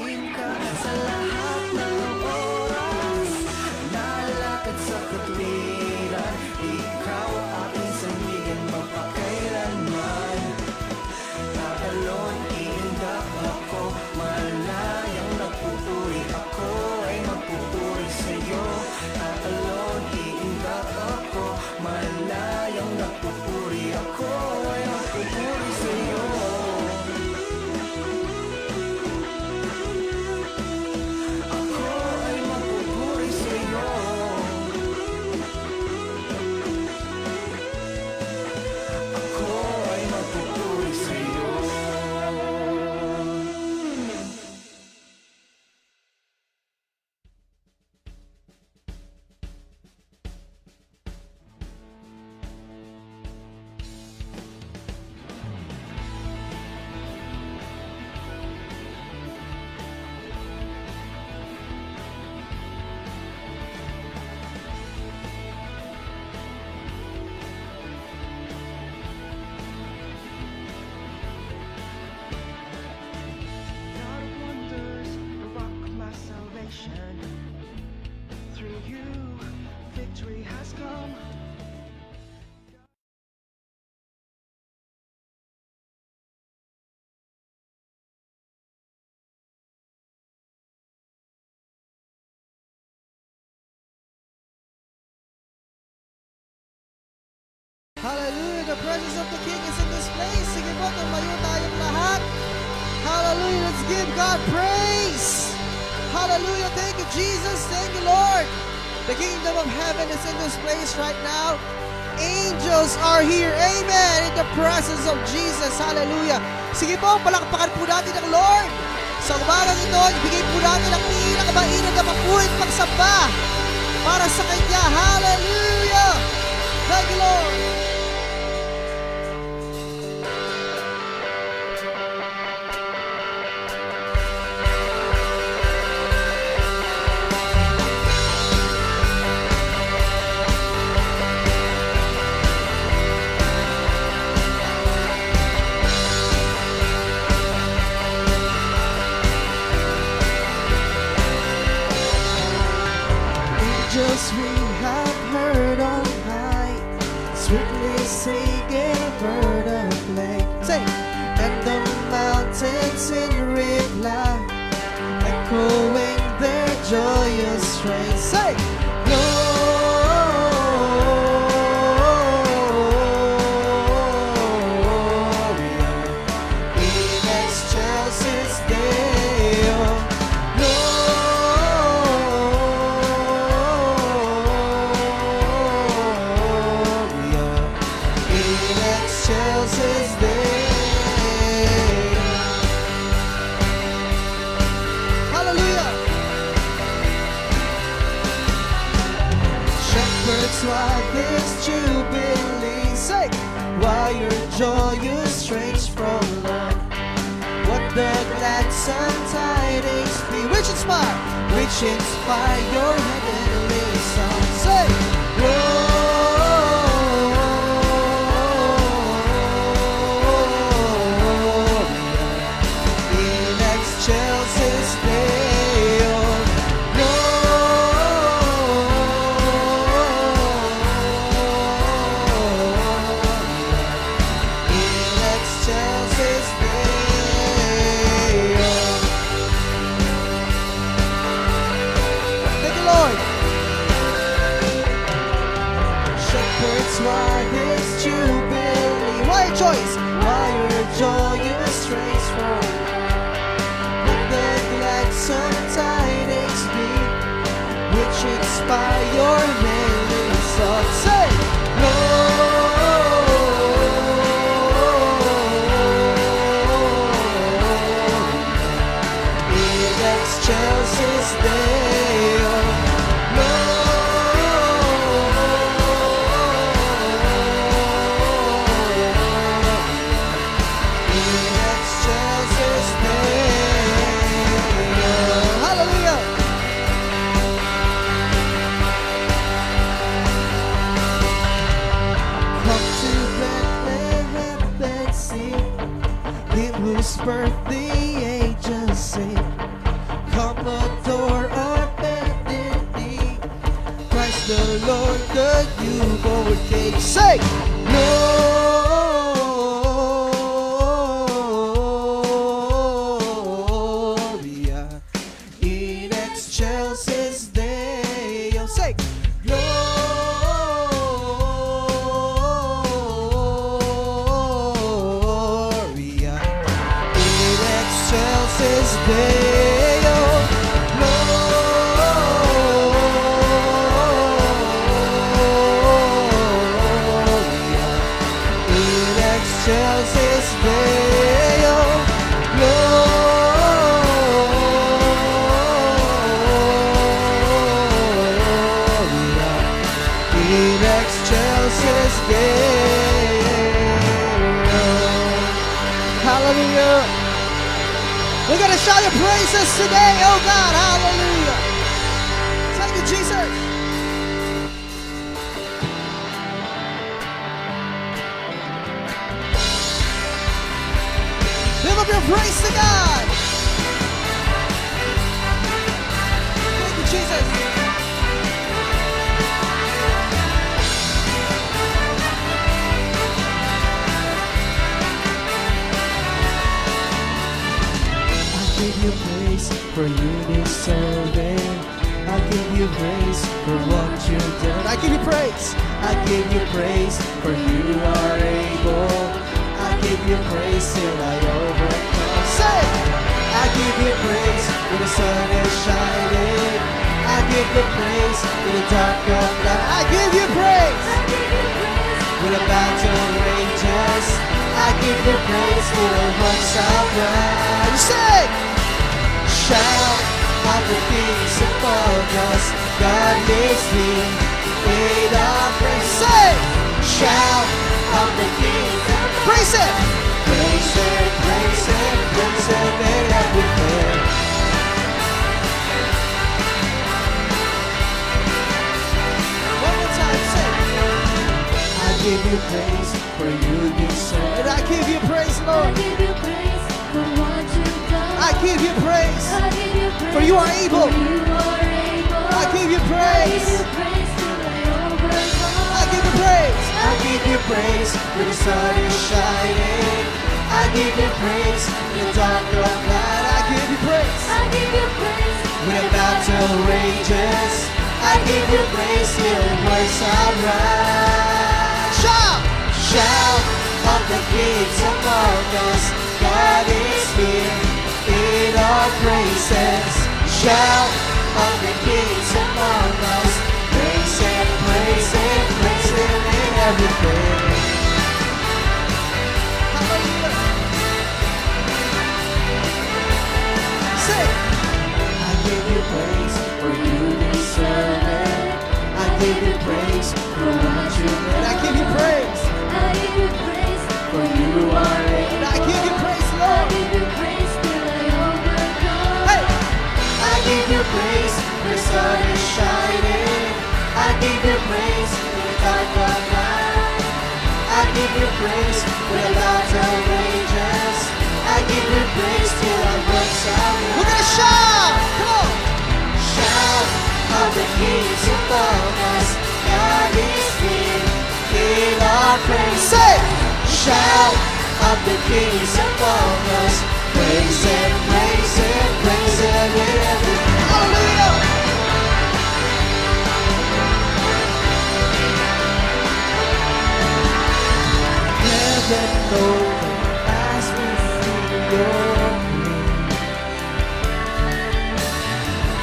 ka sa lahat ng oras. Nalakad sa katwiran, ikaw aking sandigan mapakailanman. Tatalon, iindak ako, malayang nagpupuri. Ako ay magpupuri sa'yo. Tatalon, iindak ako, malayang nagpupuri. Ako ay magpupuri sa'yo. Through you, victory has come. Hallelujah, the presence of the King is in this place. Sige po, tumayo tayong lahat. Hallelujah, let's give God praise. Hallelujah, thank you Jesus, thank you Lord. The kingdom of heaven is in this place right now. Angels are here, amen, in the presence of Jesus. Hallelujah. Sige po, palakpakan po natin ang Lord. Sa umagang ito, ibigay po natin ang pinakamainam na papurit pagsamba para sa Kanya. Hallelujah. Thank you Lord. Just we have heard on high, sweetly singing bird of play. Say, And the mountains in reply, echoing their joyous strain. say, Gloria in excelsis Deo. Gloria in excelsis Deo. hallelujah. Shepherds, why this jubilee? Say, Why your joyous strains prolong? What the gladsome tidings be which inspire? which inspire your heavenly song? Say, Gloria in excelsis Deo. Gloria in excelsis Deo. thank you Lord. Shepherds, why this jubilee? Why a choice? Why your joyous strains from? Let the gladsome tidings be, which inspire your heavenly song. Say, In excelsis Deo. In excelsis Deo. hallelujah. Come to Bethlehem and see Him whose birth the angels sing. come adore or bended knee. Christ the Lord, the newborn King. Say, Gloria in excelsis Deo. Say, Gloria in excelsis Deo. Gloria in excelsis Deo. Gloria in excelsis Deo. Hallelujah. We're going to shout your praises today, oh God. Hallelujah. Thank you, Jesus. Lift up your praise to God. Thank you, Jesus. I give you praise for you deserve it. I give you praise for what you've done. I give you praise. I give you praise for you are able. I give you praise till I overcome. Say it. I give you praise when the sun is shining. I give you praise in the dark of night. I give you praise when the battle rages. I give you praise till the hearts are right. Say, shout of the kings above us, God is here in our praise. Say, shout of the kings above us. Praise it. Praise it, praise it, praise it in everything. One more time, say, I give you praise for you deserve. And I give you praise, Lord. I give you praise for what you've done. I give you praise. I give you praise For you are able. for you are able. I give you I give praise. you praise till I overcome. I give you praise. I give you praise when the sun is shining. I give you praise in the dark of night. I give you praise I give you praise when the battle rages. I give you praise till it works out right. Shout, shout of the kings among us. God is here in our praises. Shout of the kings among us. Praise Him, praise Him, praise Him in everything. Hallelujah. Say, I give you praise for you deserve it. I give you praise for what you did. I give you praise I give you praise for you are able. I give you praise, I Lord. give you praise till I overcome. Hey, I give you praise when the sun is shining. I give you praise when the dark of night. I give you praise when the battle rages. I give you praise till I works out. We're gonna shout! Come on! Shout of the kings above us. God is here in our praise. Say! Shout of the kings above us. Praise Him, praise Him, praise Him in everything. Hallelujah! Heaven open as we feel your name.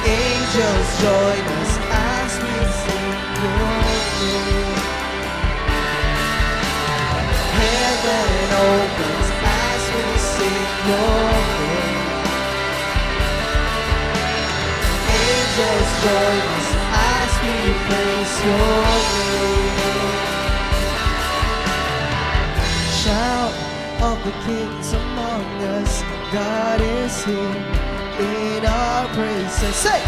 Angels join us as we sing your name. Heaven opens as we sing your name. Angels join us as we praise your name. Shout of the kings among us, God is here in our praises. Say,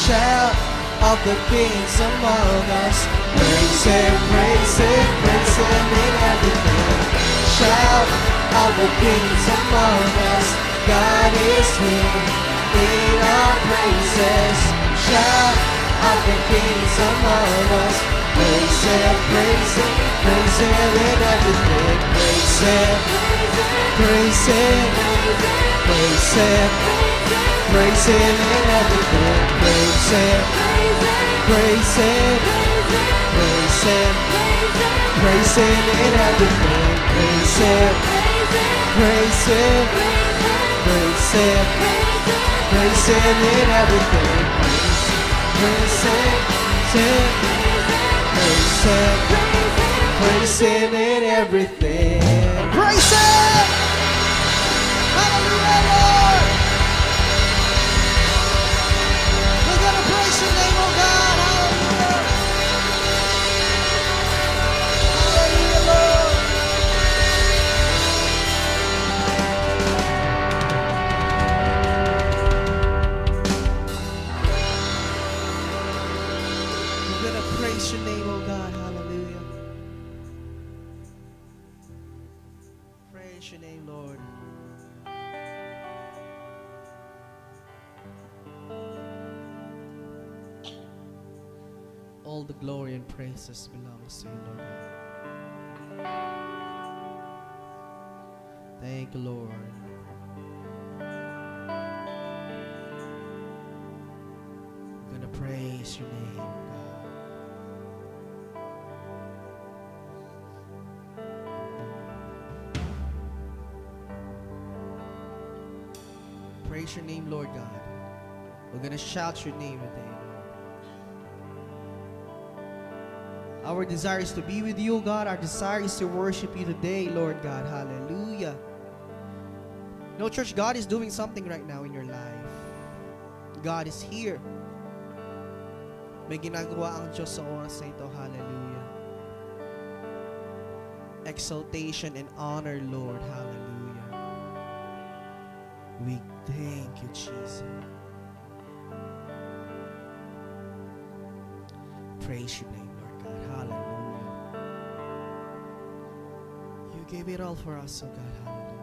shout of the kings among us, praise Him, praise Him, praise Him in everything. Shout of the kings among us, God is here in our our praises. Shout at the kings among us. Praise Him, praise Him, praise Him in everything. Praise Him, praise Him, praise Him, praise Him in everything. Praise Him, praise Him, praise Him, praise Him in everything. Praise Him, praise Him, praise Him, praise Him in everything. Praise Him, praise Him, praise Him in everything. Praise Him! Hallelujah, Lord! We're gonna praise your name, oh God. Hallelujah! Hallelujah, Lord! We're gonna praise your name, oh God. Hallelujah. Praise your name, Lord. All the glory and praises belongs to you, Lord God. Thank you, Lord. I'm gonna praise your name, God. Praise your name, Lord God. We're gonna shout your name today, Lord. Our desire is to be with you, God. Our desire is to worship you today, Lord God. Hallelujah. No, church, God is doing something right now in your life. God is here. May ginagawa ang Diyos sa oras na ito. Hallelujah. Exaltation and honor, Lord. Hallelujah. We thank you, Jesus. Praise your name, Lord God. Hallelujah. You gave it all for us, oh God. Hallelujah.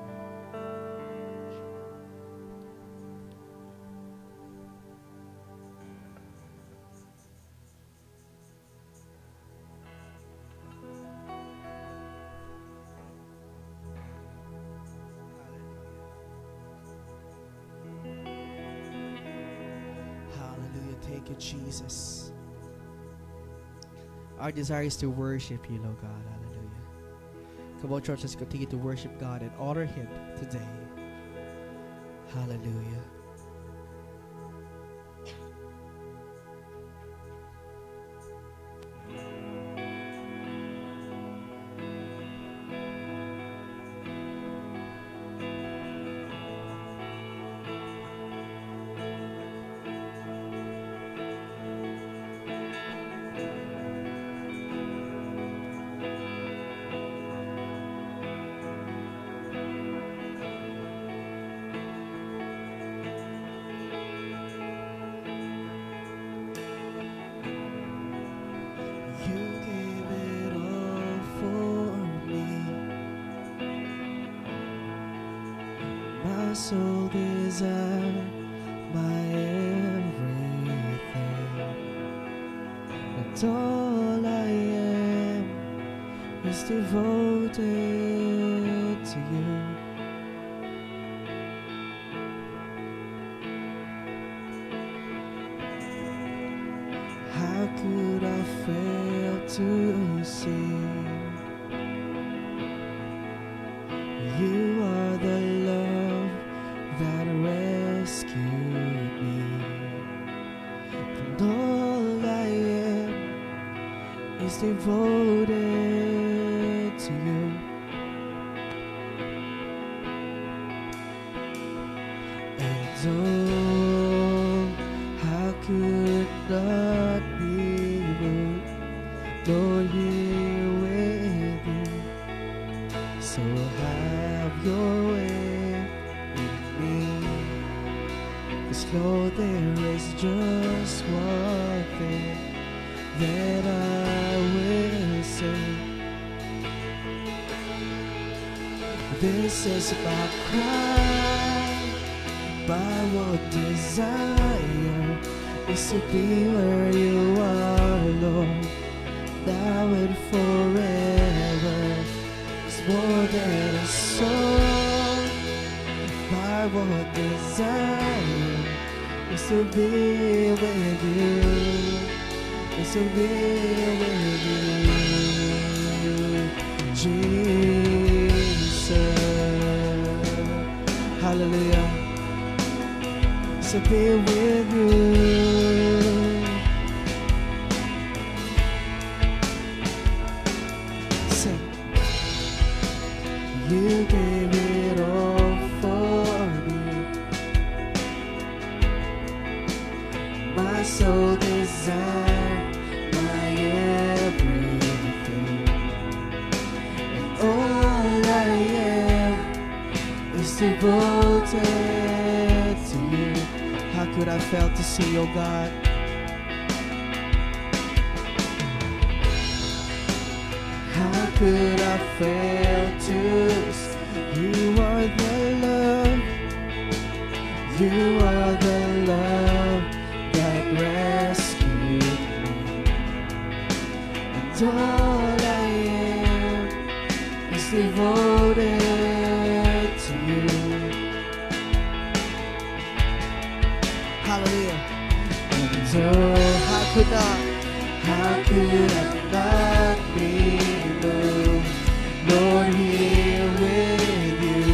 Hallelujah. Thank you, Jesus. Our desire is to worship you, Lord God. Hallelujah. Come on, church, let's continue to worship God and honor Him today. Hallelujah. You gave it all for me. My soul desire, my everything. And all I am is devoted to you. How could I fail to see? You are the love that rescued me. And all I am is devoted to you. And oh, how could not be moved, Lord, here with you. So have your way with me. 'Cause Lord, there is just one thing that I will say. This is my cry, my one desire. is to be where you are, Lord, now and forever. It's more than a song. My one desire is to be with you, is to be with you, Jesus. Hallelujah. To be with you. Sing. You gave it all for me. My soul desire, my everything. And all I am is devoted to you. How could I fail to see, oh God? How could I fail to see? You are the love, you are the love that rescued me. And all I am is devoted to you. Hallelujah. And oh, how could I not be moved, Lord, here with you?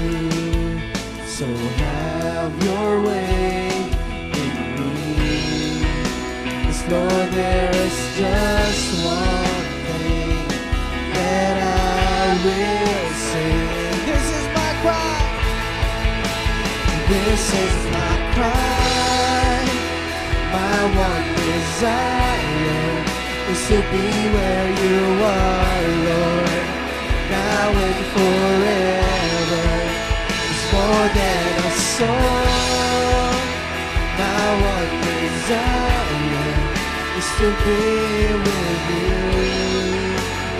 So have your way in me. Yes, Lord, there is just one thing that I will say. This is my cry. This is my cry. My one desire is to be where you are, Lord, now and forever. It's more than a song. My one desire is to be with you,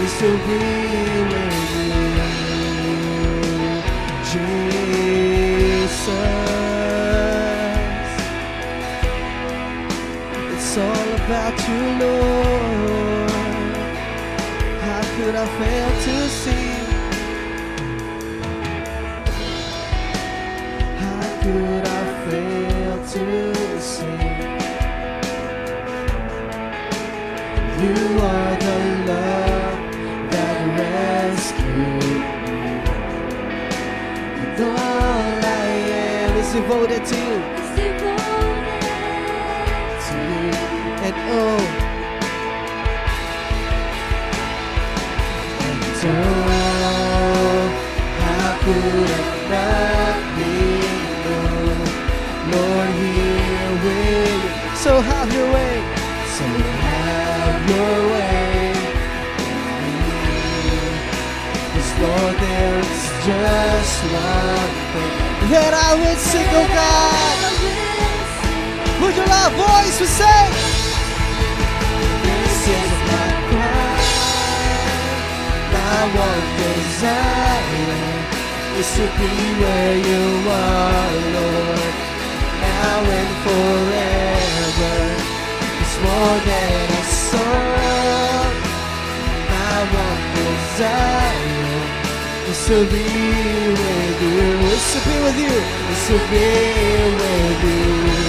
is to be with you, Jesus. It's all about you, Lord. How could I fail to see? How could I fail to see? You are the love that rescued me. And all I am is devoted to you. It's devoted To you. And oh, how could I not be moved, Lord, here with you? So have your way, so have your way in me. Yes, Lord, there's just one thing that I would sing, oh God. Would your loud voice would say, this is my cry. My one desire is to be where you are, Lord, now and forever. It's more than a song. My one desire is to be with you, is to be with you, is to be with you.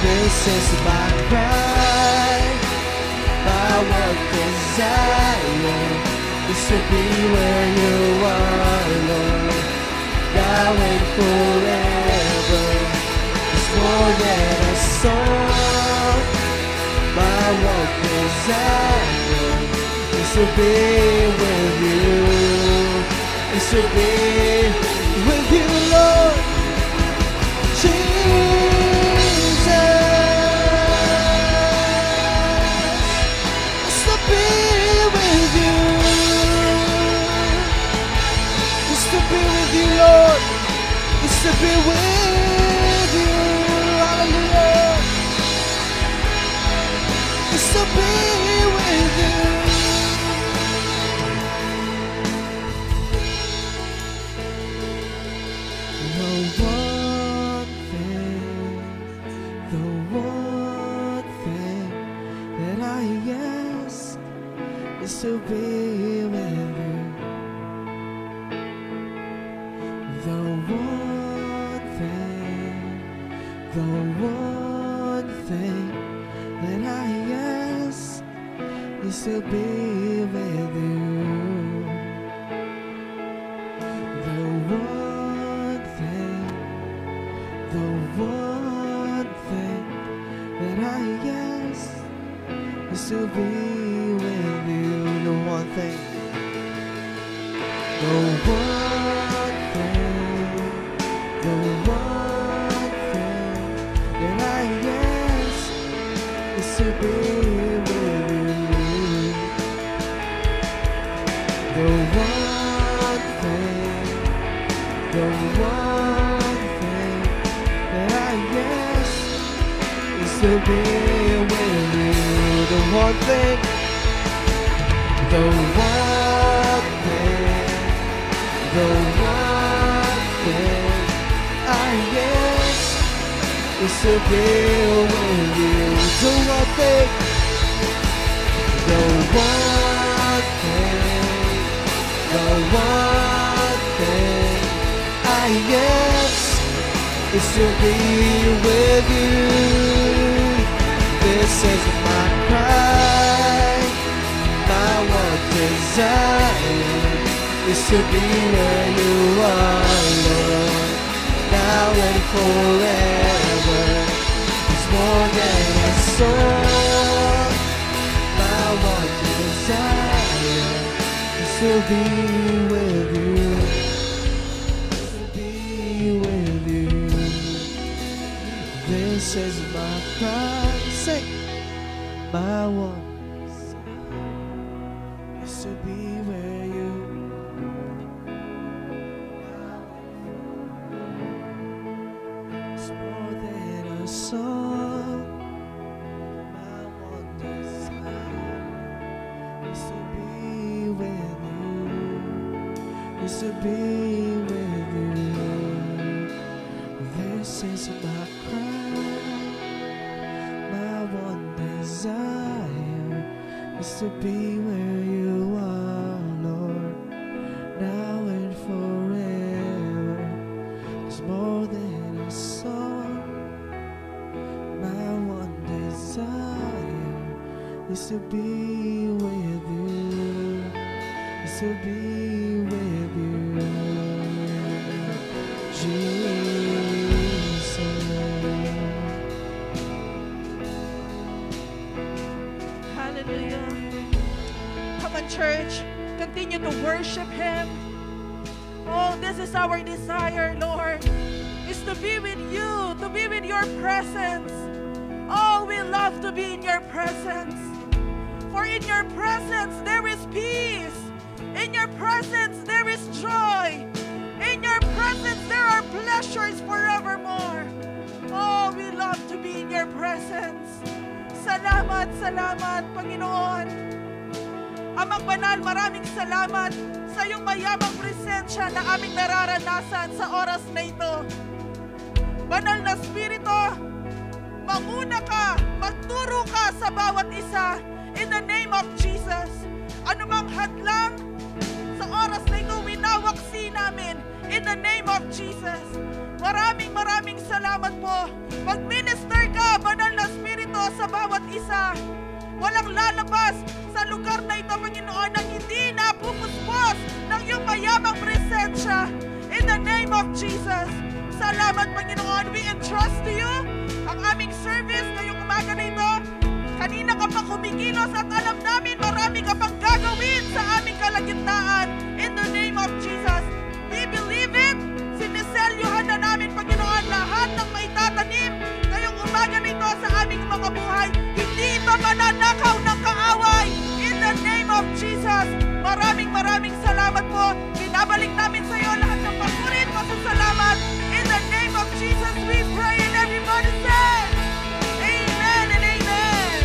This is my cry. My one desire is to be where you are, Lord, now and forever. It's more than a song. My one desire is to be with you, is to be with you, Lord Jesus. Is to be with you, is to be with you, Lord, is to be with you. Hallelujah. Is to be with you. The one thing, the one to be with you. The one thing that I ask is to be with you. The one thing that I ask is to be with you. The one thing. The one thing that I ask is to be with you. The one thing that I ask is to be with you. The one thing that I ask is to be with you. The one thing I ask is to be with you. This is my cry, my one desire is to be where you are, Lord, now and forever. It's more than a song. My one desire is to be with you, to be with you. This is my cry, sing. My one desire is to be where you. It's more than a song. My one desire is to be with you. Is to be with you. This is my cry. My one desire is to be where you are, Lord, now and forever. It's more than a song. My one desire is to be with you, is to be with you, Jesus. Hallelujah. Come on, church. Continue to worship Him. Oh, this is our desire, Lord, is to be with you, to be with your presence. Oh, we love to be in your presence. For in your presence there is peace. In your presence there is joy. In your presence there are pleasures forevermore. Oh, we love to be in your presence. Salamat, salamat, Panginoon. Amang banal, maraming salamat sa iyong mayamang presensya na aming nararanasan sa oras na ito. Banal na Espiritu, manguna ka, magturo ka sa bawat isa in the name of Jesus. Anumang hadlang sa oras na ito, winawaksi namin in the name of Jesus. Maraming salamat po. Mag-minister ka, Banal na Espiritu, sa bawat isa. Walang lalabas sa lugar na ito, Panginoon, na hindi napupuspos ng iyong mayamang presensya in the name of Jesus. Salamat, Panginoon. We entrust to you ang aming service ngayong umaga na ito. Kanina ka pa kumikilos at alam namin marami ka pang gagawin sa aming kalagitnaan in the name of Jesus. We believe it. Siniselyohan na namin, Panginoon, lahat ng maitatanim ngayong umaga na ito sa aming mga buhay. Hindi ba mananakaw ng kaaway in the name of Jesus. Maraming salamat po. Binabalik namin sa iyo lahat ng pagurit, pasasalamat. In the name of Jesus we pray, and everybody say, Amen and Amen.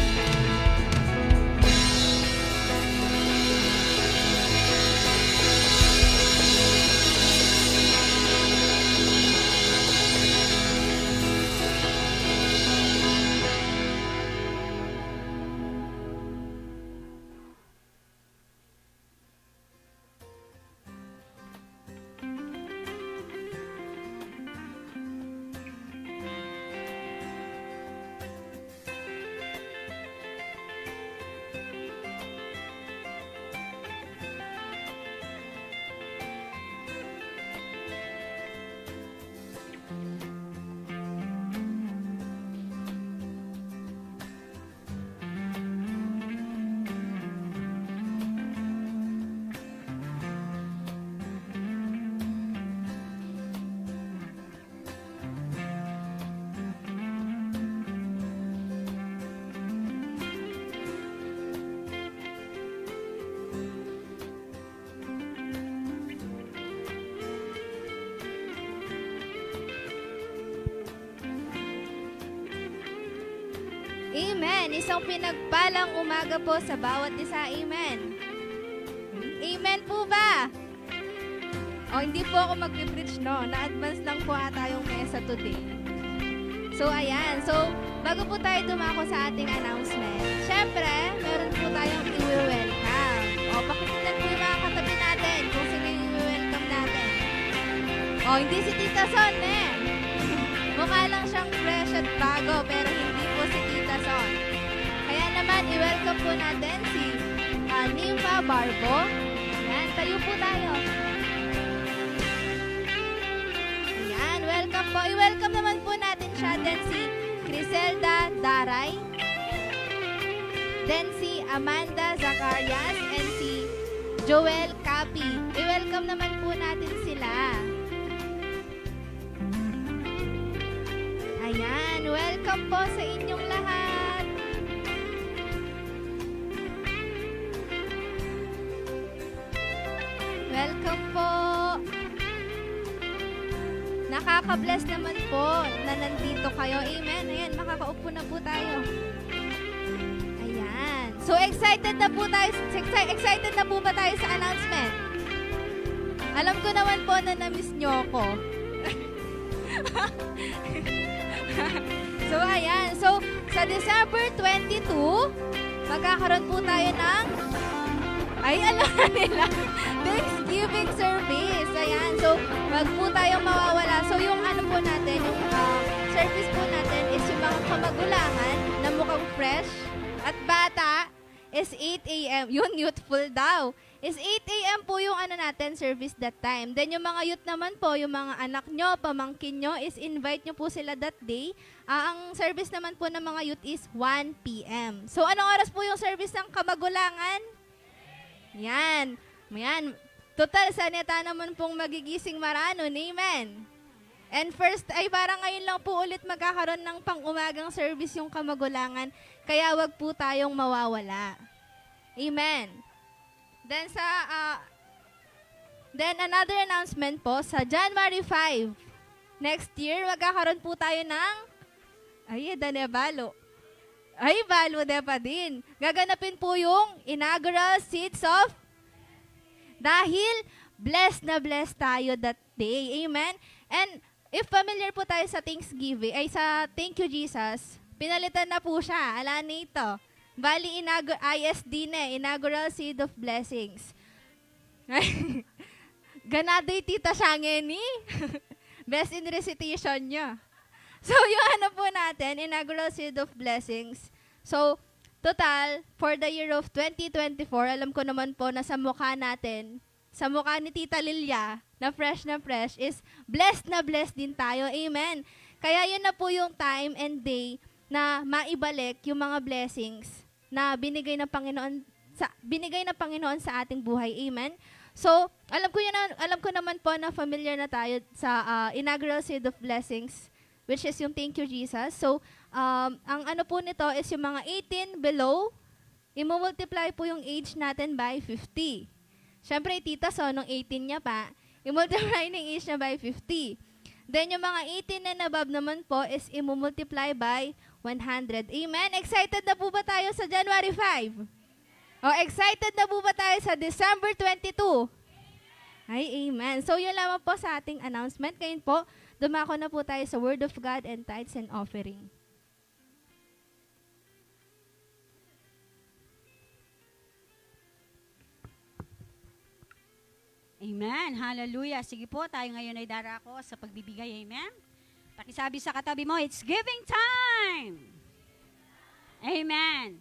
Amen. Isang pinagpalang umaga po sa bawat isa. Amen. Amen po ba? O, hindi po ako mag-preach, no? Na-advance lang po ata yung mesa today. So, ayan. So, bago po tayo dumako sa ating announcement, syempre, meron po tayong i-welcome. O, pakinggan po yung mga katabi natin kung sino yung i-welcome natin. O, hindi si Tita Son, eh. Mukha lang siyang fresh at bago, pero hindi po si Tita Son. Kaya naman, i-welcome po natin si Nympha Barbo. Ayan, tayo po tayo. Ayan, welcome po. I-welcome naman po natin siya. Then si Criselda Daray. Then si Amanda Zacarias and si Joel Capi. I-welcome naman po natin sila. Ayan, welcome po sa inyong lahat. Welcome po. Nakaka-bless naman po na nandito kayo. Amen. Ayan, makakaupo na po tayo. Ayan. So, excited na po tayo. Excited na po ba tayo sa announcement? Alam ko naman po na na-miss nyo ako. So, ayan. So, sa December 22, magkakaroon po tayo ng alam nila, Thanksgiving service. Ayan. So, wag po tayong mawawala. So, yung ano po natin, yung service po natin is yung mga kamagulangan na mukhang fresh at bata is 8 a.m. Yun, youthful daw. Is 8 a.m. po yung ano natin, service that time. Then yung mga youth naman po, yung mga anak nyo, pamangkin nyo, is invite nyo po sila that day. Ang service naman po ng mga youth is 1 p.m. So anong oras po yung service ng kamagulangan? Yan. Yan. Total, sanita naman pong magigising maranon. Amen. And first, ay parang ngayon lang po ulit magkakaroon ng pang-umagang service yung kamagulangan. Kaya wag po tayong mawawala. Amen. Then another announcement po, sa January 5, next year, magkakaroon po tayo ng, Danebalo. Balo de pa din. Gaganapin po yung inaugural Seeds of, dahil blessed na blessed tayo that day. Amen? And if familiar po tayo sa Thanksgiving, sa Thank You Jesus, pinalitan na po siya. Ala nito. Bali, ISD na, Inaugural Seed of Blessings. Ganado yung tita Shangeni. Best in recitation niya. So, yung ano po natin, Inaugural Seed of Blessings. So, total, for the year of 2024, alam ko naman po na sa mukha natin, sa mukha ni Tita Lilia, na fresh, is blessed na blessed din tayo. Amen. Kaya yun na po yung time and day na maibalik yung mga blessings na binigay ng Panginoon sa ating buhay. Amen. So, alam ko naman po na familiar na tayo sa Inaugural Seed of Blessings, which is yung Thank You Jesus. So, ang ano po nito is yung mga 18 below, i-multiply po yung age natin by 50. Siyempre, tita, so, nung 18 niya pa, i-multiply ng age niya by 50. Then, yung mga 18 and above naman po is i-multiply by 100. Amen? Excited na po ba tayo sa January 5? O, excited na po ba tayo sa December 22? Amen. So, yun lamang po sa ating announcement. Ngayon po, dumako na po tayo sa Word of God and Tithes and Offering. Amen. Hallelujah. Sige po, tayo ngayon ay darako sa pagbibigay. Amen. Pakisabi sa katabi mo, it's giving time. Amen.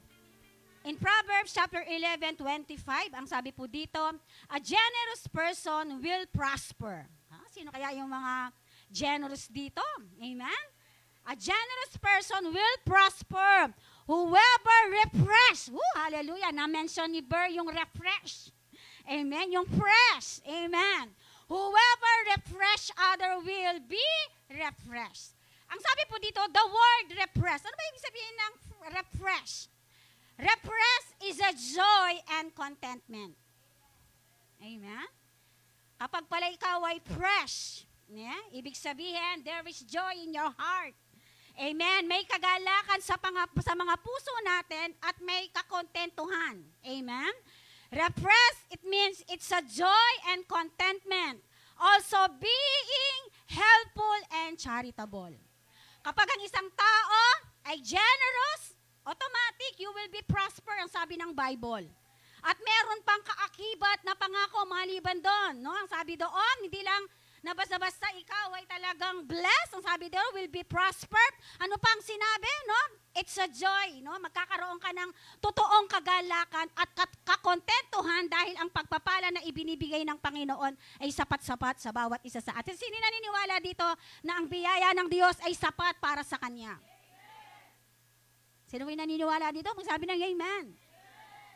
In Proverbs chapter 11:25, ang sabi po dito, a generous person will prosper. Sino kaya yung mga generous dito? Amen. A generous person will prosper. Whoever refresh. Hallelujah. Na-mention ni Burr yung refresh. Amen. Yung fresh. Amen. Whoever refresh other will be refreshed. Ang sabi po dito, the word refresh. Ano ba ibig sabihin ng refresh? Refresh is a joy and contentment. Amen. Kapag pala ikaw ay fresh, ibig sabihin, there is joy in your heart. Amen. May kagalakan sa mga puso natin at may kakontentuhan. Amen. Refresh, it means it's a joy and contentment. Also being helpful and charitable. Kapag ang isang tao ay generous, automatic you will be prosper, ang sabi ng Bible. At meron pang kaakibat na pangako maliban doon. No? Ang sabi doon, hindi lang na basta-basta ikaw ay talagang blessed. Ang sabi doon, will be prospered. Ano pang sinabi? No? It's a joy. No? Magkakaroon ka ng totoong kagalakan at kakontentuhan dahil ang pagpapala na ibinibigay ng Panginoon ay sapat-sapat sa bawat isa sa atin. Sino naniniwala dito na ang biyaya ng Diyos ay sapat para sa Kanya? Sino may naniniwala dito? Magsabi ng amen.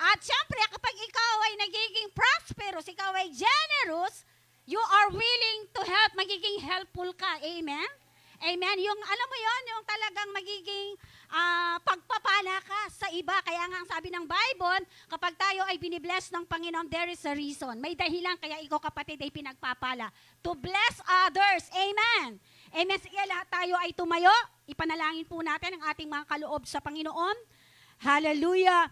At syempre, kapag ikaw ay nagiging prosperous, ikaw ay generous, you are willing to help, magiging helpful ka. Amen? Amen? Yung, alam mo yon, yung talagang magiging pagpapala ka sa iba. Kaya nga ang sabi ng Bible, kapag tayo ay binibless ng Panginoon, there is a reason. May dahilan kaya ikaw kapatid ay pinagpapala. To bless others. Amen? Amen. Sige, lahat tayo ay tumayo. Ipanalangin po natin ang ating mga kaloob sa Panginoon. Hallelujah.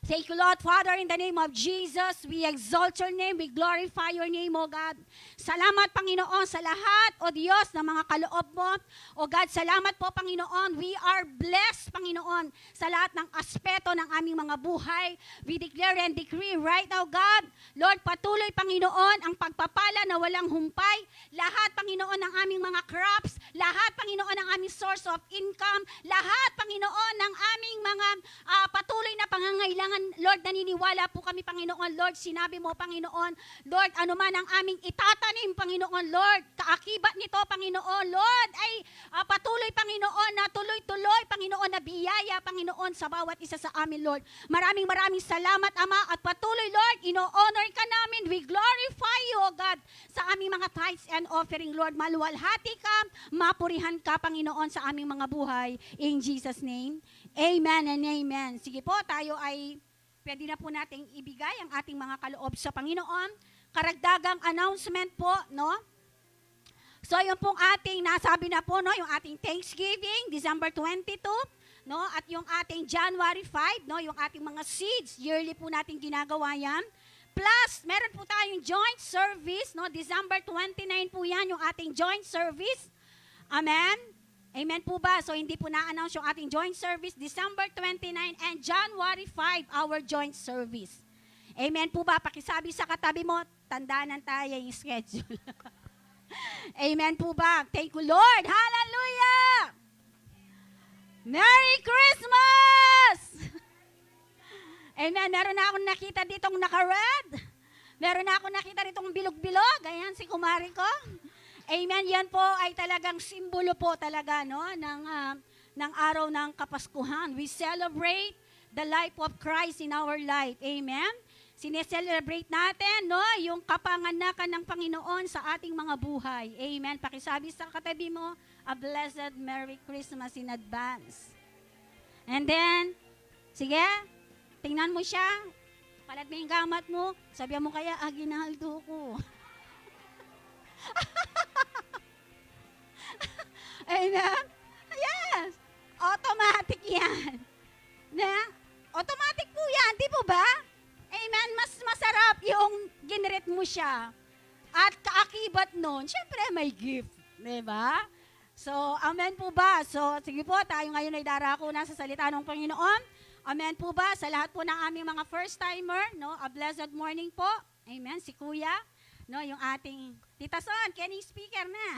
Thank you, Lord. Father, in the name of Jesus, we exalt your name, we glorify your name, O God. Salamat, Panginoon, sa lahat, O Diyos, ng mga kaloob mo. O God, salamat po, Panginoon. We are blessed, Panginoon, sa lahat ng aspeto ng aming mga buhay. We declare and decree right now, God. Lord, patuloy, Panginoon, ang pagpapala na walang humpay. Lahat, Panginoon, ng aming mga crops. Lahat, Panginoon, ng aming source of income. Lahat, Panginoon, ng aming mga patuloy na pangangailangan. Lord, naniniwala po kami, Panginoon. Lord, sinabi mo, Panginoon, Lord, ano man ang aming itatanim, Panginoon, Lord, kaakibat nito, Panginoon, Lord, ay patuloy, Panginoon, na tuloy-tuloy, Panginoon, na biyaya, Panginoon, sa bawat isa sa amin, Lord. Maraming salamat, Ama, at patuloy, Lord, ino-honor ka namin. We glorify you, O God, sa aming mga tithes and offering, Lord. Maluwalhati ka, mapurihan ka, Panginoon, sa aming mga buhay. In Jesus' name, amen and amen. Sige po, tayo ay pwede na po nating ibigay ang ating mga kaloob sa Panginoon. Karagdagang announcement po, no? So, yung pong ating nasabi na po, no? Yung ating Thanksgiving, December 22, no? At yung ating January 5, no? Yung ating mga seeds, yearly po natin ginagawa yan. Plus, meron po tayong joint service, no? December 29 po yan, yung ating joint service. Amen? Amen po ba? So, hindi po na-announce yung ating joint service, December 29 and January 5, our joint service. Amen po ba? Pakisabi sa katabi mo, tandaan tayo yung schedule. Amen po ba? Thank you, Lord. Hallelujah! Merry Christmas! Amen. Meron na akong nakita ditong naka-red. Meron na akong nakita ditong bilog-bilog. Ayan, si kumari ko. Amen. Yan po ay talagang simbolo po talaga, no, ng araw ng Kapaskuhan. We celebrate the life of Christ in our life. Amen. Sineselebrate natin, no, yung kapanganakan ng Panginoon sa ating mga buhay. Amen. Pakisabi sa katabi mo, a blessed Merry Christmas in advance. And then, sige, tingnan mo siya, palat mo yung gamat mo, sabihan mo kaya, ginaldo ko. Amen? Yes. Automatic yan. Na? Automatic po yan, di po ba? Amen? Mas masarap yung generate mo siya. At kaakibat nun, syempre may gift. Di ba? So, amen po ba? So, sige po, tayo ngayon ay darako na sa salita ng Panginoon. Amen po ba? Sa lahat po ng aming mga first-timer, no? A blessed morning po. Amen? Si Kuya, no? Yung ating Tita Son, Kenny speaker na.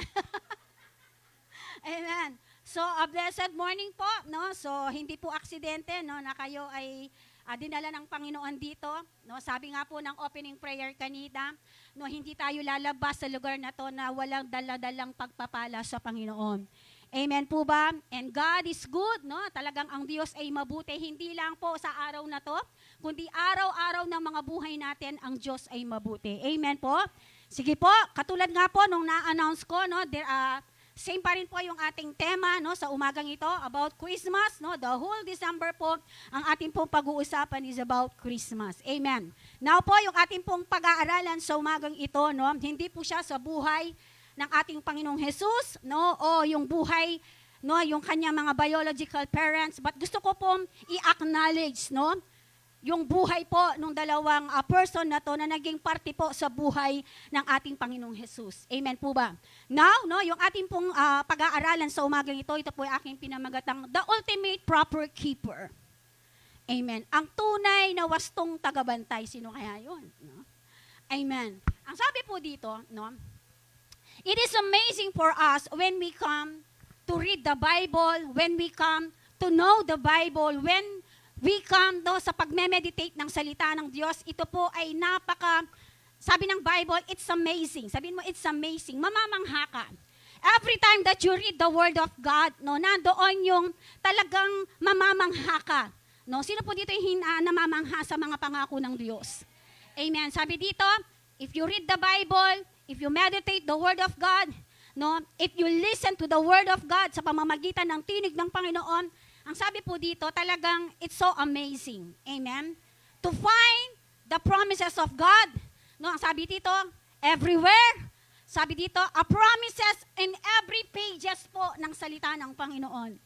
Amen. So, a blessed morning po, no? So, hindi po aksidente, no, na kayo ay dinala ng Panginoon dito, no? Sabi nga po ng opening prayer kanina, no, hindi tayo lalabas sa lugar na to na walang dala-dalang pagpapala sa Panginoon. Amen po ba? And God is good, no? Talagang ang Diyos ay mabuti, hindi lang po sa araw na to, kundi araw-araw ng mga buhay natin, ang Diyos ay mabuti. Amen po? Sige po, katulad nga po nung na-announce ko, no, same pa rin po yung ating tema, no, sa umagang ito about Christmas, no. The whole December po ang ating pong pag-uusapan is about Christmas. Amen. Now po yung ating pong pag-aaralan sa umagang ito, no, hindi po siya sa buhay ng ating Panginoong Jesus, no, o yung buhay no, yung kanyang mga biological parents, but gusto ko pong i-acknowledge, no, yung buhay po ng dalawang person na to na naging parte po sa buhay ng ating Panginoong Jesus. Amen po ba? Now, no, yung ating pong pag-aaralan sa umagang ito po ay aking pinamagatang The Ultimate Proper Keeper. Amen. Ang tunay na wastong tagabantay, sino kaya yun? No? Amen. Ang sabi po dito, no, it is amazing for us when we come to read the Bible, when we come to know the Bible, when we come sa pagme-meditate ng salita ng Diyos, ito po ay sabi ng Bible, it's amazing. Sabihin mo, it's amazing. Mamamangha ka. Every time that you read the Word of God, no, nandoon yung talagang mamamangha ka. No, sino po dito yung namamangha sa mga pangako ng Diyos? Amen. Sabi dito, if you read the Bible, if you meditate the Word of God, no, if you listen to the Word of God sa pamamagitan ng tinig ng Panginoon, ang sabi po dito, talagang it's so amazing. Amen? To find the promises of God. No, ang sabi dito, everywhere. Sabi dito, a promises in every pages po ng salita ng Panginoon.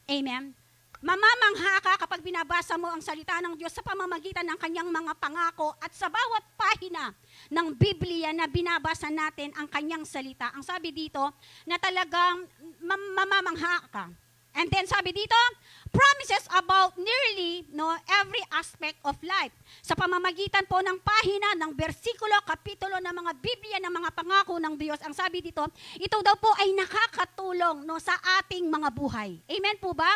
Amen? Mamamangha ka kapag binabasa mo ang salita ng Diyos sa pamamagitan ng kanyang mga pangako at sa bawat pahina ng Biblia na binabasa natin ang kanyang salita. Ang sabi dito, na talagang mamamangha ka. And then sabi dito, promises about nearly every aspect of life. Sa pamamagitan po ng pahina, ng bersikulo, kapitulo ng mga Biblia, ng mga pangako ng Diyos, ang sabi dito, ito daw po ay nakakatulong sa ating mga buhay. Amen po ba?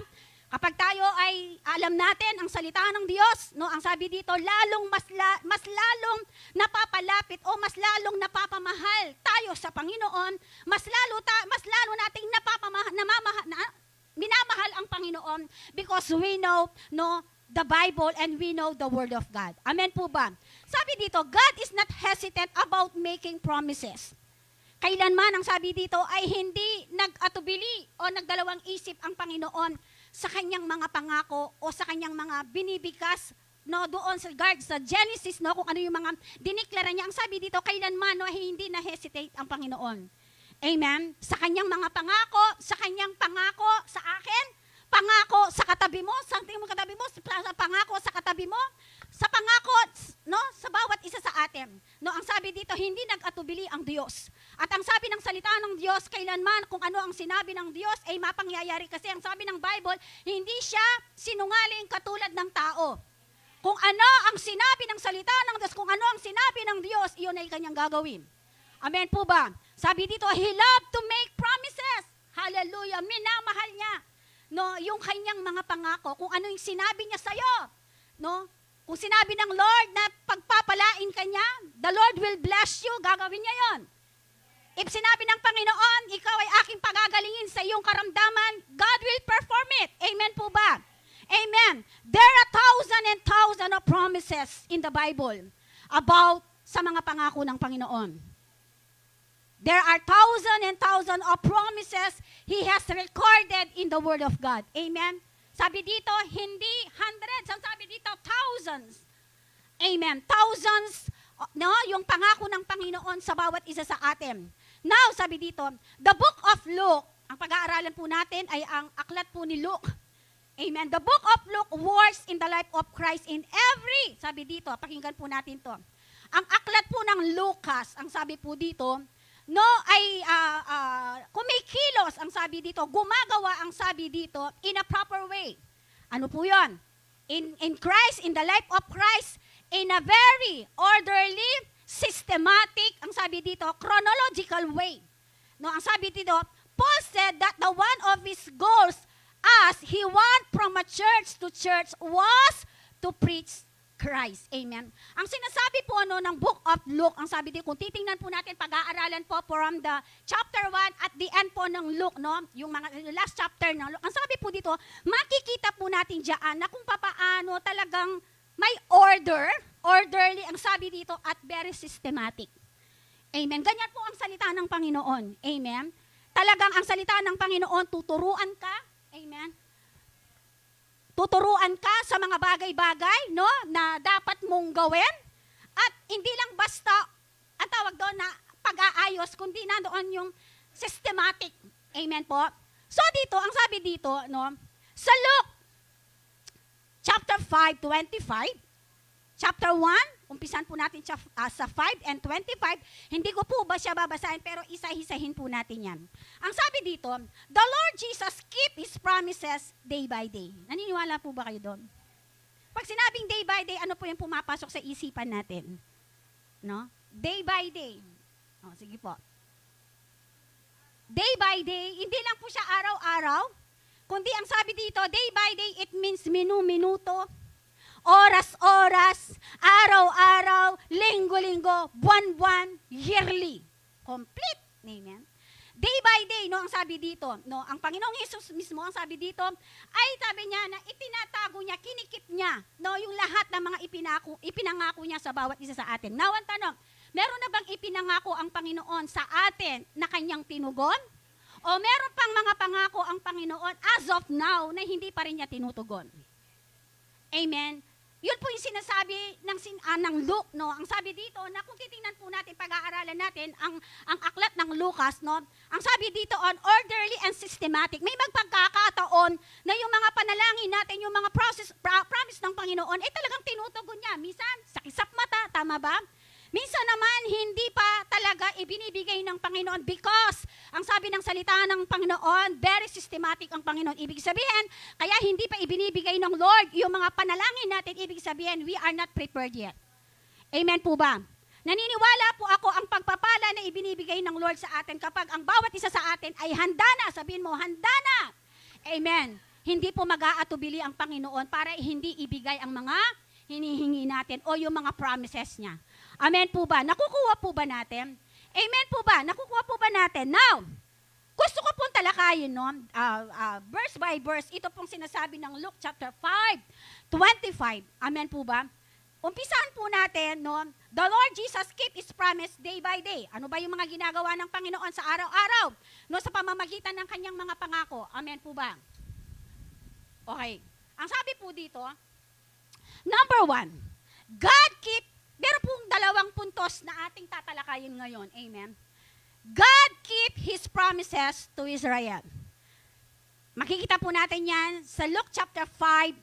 Kapag tayo ay alam natin ang salita ng Diyos, ang sabi dito, mas lalong napapalapit o mas lalong napapamahal tayo sa Panginoon, mas lalo nating minamahal ang Panginoon because we know the Bible and we know the Word of God. Amen po ba? Sabi dito, God is not hesitant about making promises. Kailanman ang sabi dito ay hindi nag-atubili o nagdalawang isip ang Panginoon sa kanyang mga pangako o sa kanyang mga binibigkas doon sa Genesis kung ano yung mga diniklara niya. Ang sabi dito, kailanman hindi na-hesitate ang Panginoon. Amen? Sa kanyang mga pangako, sa kanyang pangako sa akin, pangako sa katabi mo, sa katabi mo, pangako sa katabi mo, sa pangako sa bawat isa sa atin. Ang sabi dito, hindi nag-atubili ang Diyos. At ang sabi ng salita ng Diyos, kailanman kung ano ang sinabi ng Diyos ay mapangyayari kasi ang sabi ng Bible, hindi siya sinungaling katulad ng tao. Kung ano ang sinabi ng salita ng Diyos, kung ano ang sinabi ng Diyos, iyon ay kanyang gagawin. Amen po ba? Sabi dito, He loved to make promises. Hallelujah. Minamahal niya. Yung kanyang mga pangako, kung ano yung sinabi niya sa'yo. Kung sinabi ng Lord na pagpapalain ka niya, the Lord will bless you, gagawin niya yon. If sinabi ng Panginoon, ikaw ay aking pagagalingin sa iyong karamdaman, God will perform it. Amen po ba? Amen. There are thousands of promises in the Bible about sa mga pangako ng Panginoon. There are thousands of promises He has recorded in the Word of God. Amen? Sabi dito, hindi hundreds. Ang sabi dito, thousands. Amen. Thousands, yung pangako ng Panginoon sa bawat isa sa atin. Now, sabi dito, the book of Luke, ang pag-aaralan po natin ay ang aklat po ni Luke. Amen. The book of Luke works in the life of Christ in every, sabi dito, pakinggan po natin to. Ang aklat po ng Lucas, ang sabi po dito, ay kumikilos, ang sabi dito, gumagawa ang sabi dito in a proper way. Ano po yun? In Christ, in the life of Christ, in a very orderly, systematic, ang sabi dito, chronological way. Ang sabi dito, Paul said that the one of his goals as he went from a church to church was to preach Christ. Amen. Ang sinasabi po ng Book of Luke, ang sabi dito, kung titingnan po natin, pag-aaralan po from the chapter 1 at the end po ng Luke, yung last chapter ng Luke, ang sabi po dito, makikita po natin diyan na kung papaano talagang may orderly, ang sabi dito, at very systematic. Amen. Ganyan po ang salita ng Panginoon. Amen. Talagang ang salita ng Panginoon, tuturuan ka. Amen. Tuturuan ka sa mga bagay-bagay na dapat mong gawin at hindi lang basta ang tawag doon na pag-aayos kundi nandoon yung systematic. Amen po. So dito, ang sabi dito, no, sa Luke chapter 5:25, chapter 1, umpisan po natin sa 5 and 25, hindi ko po ba siya babasahin, pero isa-isahin po natin yan. Ang sabi dito, the Lord Jesus keep His promises day by day. Naniniwala po ba kayo doon? Pag sinabing day by day, ano po yung pumapasok sa isipan natin? No? Day by day. O, sige po. Day by day, hindi lang po siya araw-araw, kundi ang sabi dito, day by day, it means minu-minuto, oras-oras, araw-araw, linggo-linggo, buwan-buwan, yearly. Complete. Amen. Day by day, no, ang sabi dito, no, ang Panginoong Hesus mismo, ang sabi dito, ay sabi niya na itinatago niya, kinikip niya, no, yung lahat ng mga ipinangako niya sa bawat isa sa atin. Now, ang tanong, meron na bang ipinangako ang Panginoon sa atin na kanyang tinugon? O meron pang mga pangako ang Panginoon as of now na hindi pa rin niya tinutugon? Amen. Yun po yung sinasabi ng Luke, no? Ang sabi dito, na kung titingnan po natin, pag-aaralan natin, ang aklat ng Lucas, no? Ang sabi dito on orderly and systematic. May magpagkakataon na yung mga panalangin natin, yung mga promise ng Panginoon, ay talagang tinutugon niya. Minsan, sa kisap mata, tama ba? Minsan naman, hindi pa talaga ibinibigay ng Panginoon because ang sabi ng salita ng Panginoon, very systematic ang Panginoon. Ibig sabihin, kaya hindi pa ibinibigay ng Lord yung mga panalangin natin, ibig sabihin, we are not prepared yet. Amen po ba? Naniniwala po ako ang pagpapala na ibinibigay ng Lord sa atin kapag ang bawat isa sa atin ay handa na. Sabihin mo, handa na. Amen. Hindi po mag-aatubili ang Panginoon para hindi ibigay ang mga hinihingi natin o yung mga promises niya. Amen po ba? Nakukuha po ba natin? Amen po ba? Nakukuha po ba natin? Now, gusto ko pong talakayin, no? Verse by verse, ito pong sinasabi ng Luke chapter 5:25. Amen po ba? Umpisahan po natin, no? The Lord Jesus keep His promise day by day. Ano ba yung mga ginagawa ng Panginoon sa araw-araw? No, sa pamamagitan ng kanyang mga pangako. Amen po ba? Okay. Ang sabi po dito, number 1, God keep, meron pong dalawang puntos na ating tatalakayin ngayon. Amen. God keep His promises to Israel. Makikita po natin yan sa Luke chapter 5,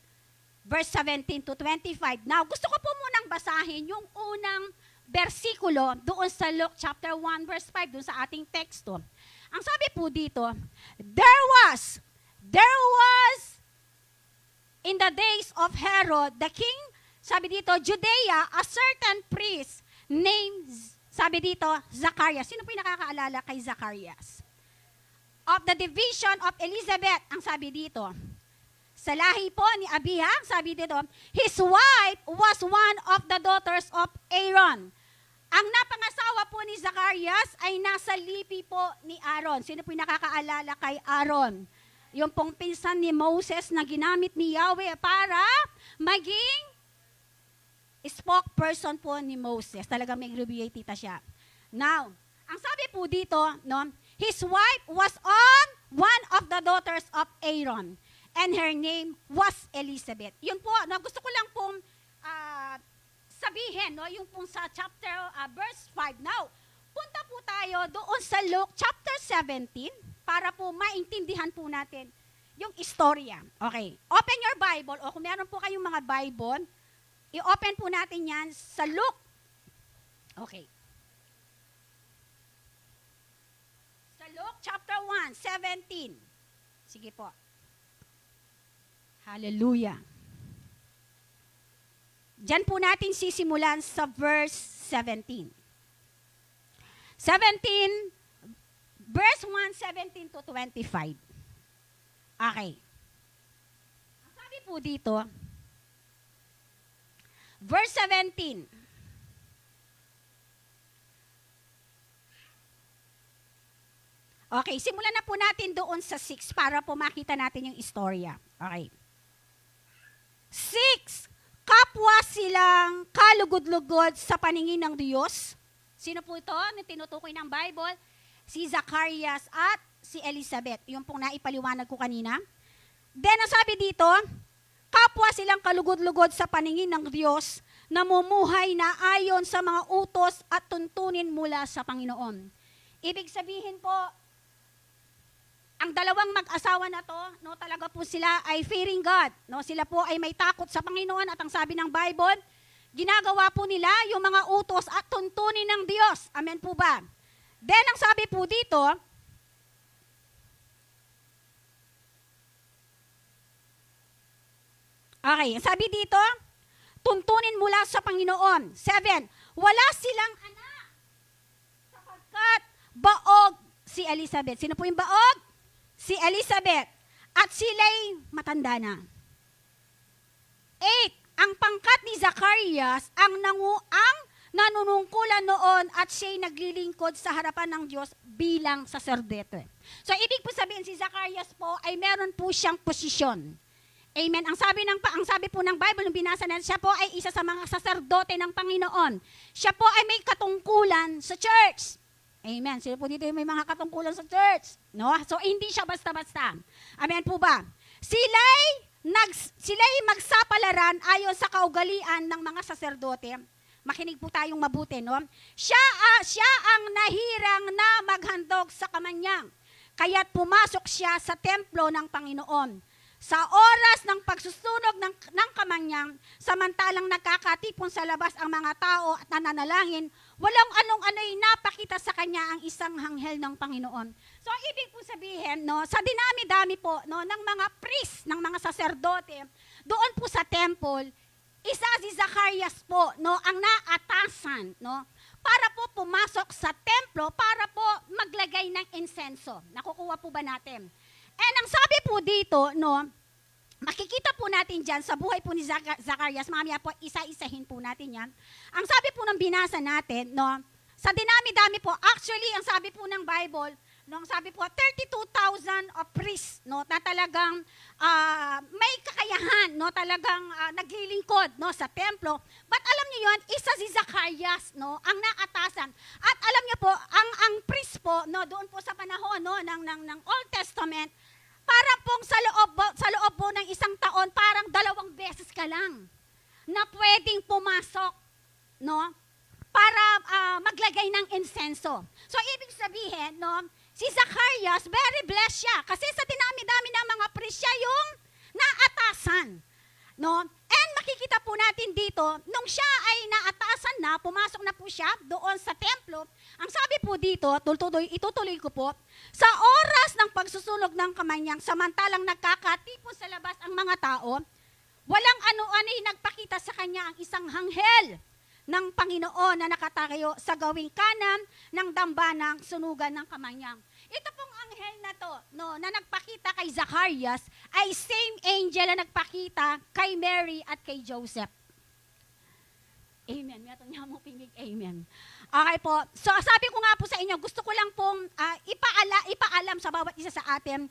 verse 17 to 25. Now, gusto ko po munang basahin yung unang versikulo doon sa Luke chapter 1, verse 5, doon sa ating teksto. Ang sabi po dito, there was in the days of Herod, the king, sabi dito, Judea, a certain priest named, sabi dito, Zacarias. Sino po yung nakakaalala kay Zacarias? Of the division of Elizabeth, ang sabi dito. Sa lahi po ni Abiha, sabi dito, his wife was one of the daughters of Aaron. Ang napangasawa po ni Zacarias ay nasa lipi po ni Aaron. Sino po yung nakakaalala kay Aaron? Yung pong pinsan ni Moses na ginamit ni Yahweh para maging spokesperson po ni Moses. Talagang may tita siya. Now, ang sabi po dito, no, his wife was on one of the daughters of Aaron, and her name was Elizabeth. Yun po, no, gusto ko lang pong sabihin, no, yung pong sa chapter, verse 5. Now, punta po tayo doon sa Luke chapter 17 para po maintindihan po natin yung istorya. Okay, open your Bible, o kung meron po kayong mga Bible, i-open po natin yan sa Luke. Okay. Sa Luke chapter 1, 17. Sige po. Hallelujah. Diyan po natin sisimulan sa verse 17. 17, verse 1, 17 to 25. Okay. Ang sabi po dito, verse 17. Okay, simulan na po natin doon sa 6 para po makita natin yung istorya. Okay. 6, kapwa silang kalugod-lugod sa paningin ng Diyos. Sino po ito? Tinutukoy ng Bible, si Zacarias at si Elizabeth. Yung pong naipaliwanag ko kanina. Then, ang sabi dito, kapwa silang kalugod-lugod sa paningin ng Diyos, namumuhay na ayon sa mga utos at tuntunin mula sa Panginoon. Ibig sabihin po, ang dalawang mag-asawa na to, no, talaga po sila ay fearing God. No, sila po ay may takot sa Panginoon at ang sabi ng Bible, ginagawa po nila yung mga utos at tuntunin ng Diyos. Amen po ba? Then, ang sabi po dito, okay, sabi dito, tuntunin mula sa Panginoon. 7, wala silang anak sapagkat baog si Elizabeth. Sino po yung baog? Si Elizabeth. At sila'y matanda na. 8, ang pangkat ni Zacarias ang nanunungkulan noon at siya'y naglilingkod sa harapan ng Diyos bilang saserdote. So, ibig po sabihin, si Zacarias po ay meron po siyang posisyon. Amen. Ang sabi po ng Bible, nung binasa natin, siya po ay isa sa mga saserdote ng Panginoon. Siya po ay may katungkulan sa church. Amen. Sino po dito yung may mga katungkulan sa church? No? So, hindi siya basta-basta. Amen po ba? Sila'y magsapalaran ayon sa kaugalian ng mga saserdote. Makinig po tayong mabuti, no? Siya ang nahirang na maghandog sa kamanyang. Kaya't pumasok siya sa templo ng Panginoon. Sa oras ng pagsusunog ng kamanyang, samantalang nakakatipon sa labas ang mga tao at nananalangin, walang anong-ano'y napakita sa kanya ang isang anghel ng Panginoon. So, ibig po sabihin, no, sa dinami-dami po no, ng mga priest, ng mga saserdote, doon po sa temple, isa si Zacarias po, no, ang naatasan, no, para po pumasok sa templo, para po maglagay ng insenso. Nakukuha po ba natin? And ang sabi po dito, no, makikita po natin dyan sa buhay po ni Zacarias, mamaya po isa-isahin po natin yan. Ang sabi po ng binasa natin, no, sa dinami-dami po, actually, ang sabi po ng Bible, no, ang sabi po, 32,000 of priests, no, na talagang may kakayahan, no, talagang naglilingkod, no, sa templo. But alam niyo yon, isa si Zacarias, no, ang naatasan. At alam niyo po, ang priest po, no, doon po sa panahon, no, ng Old Testament, para pong sa loob po ng isang taon, parang 2 beses ka lang na pwedeng pumasok, no, para maglagay ng insenso. So, ibig sabihin, no, si Zacarias, very blessed siya. Kasi sa dinami-dami ng mga priest, siya yung naatasan. No? And makikita po natin dito, nung siya ay naatasan na, pumasok na po siya doon sa templo, ang sabi po dito, itutuloy ko po, sa oras ng pagsusunog ng kamanyang, samantalang nagkakatipon sa labas ang mga tao, walang ano-ano'y nagpakita sa kanya ang isang anghel ng Panginoon na nakatayo sa gawing kanan ng dambanang sunugan ng kamanyang. Ito pong anghel na to, no, na nagpakita kay Zacarias, ay same angel na nagpakita kay Mary at kay Joseph. Amen. Meron niya mo pinig. Amen. Okay po. So, sabi ko nga po sa inyo, gusto ko lang pong ipaalam sa bawat isa sa atin,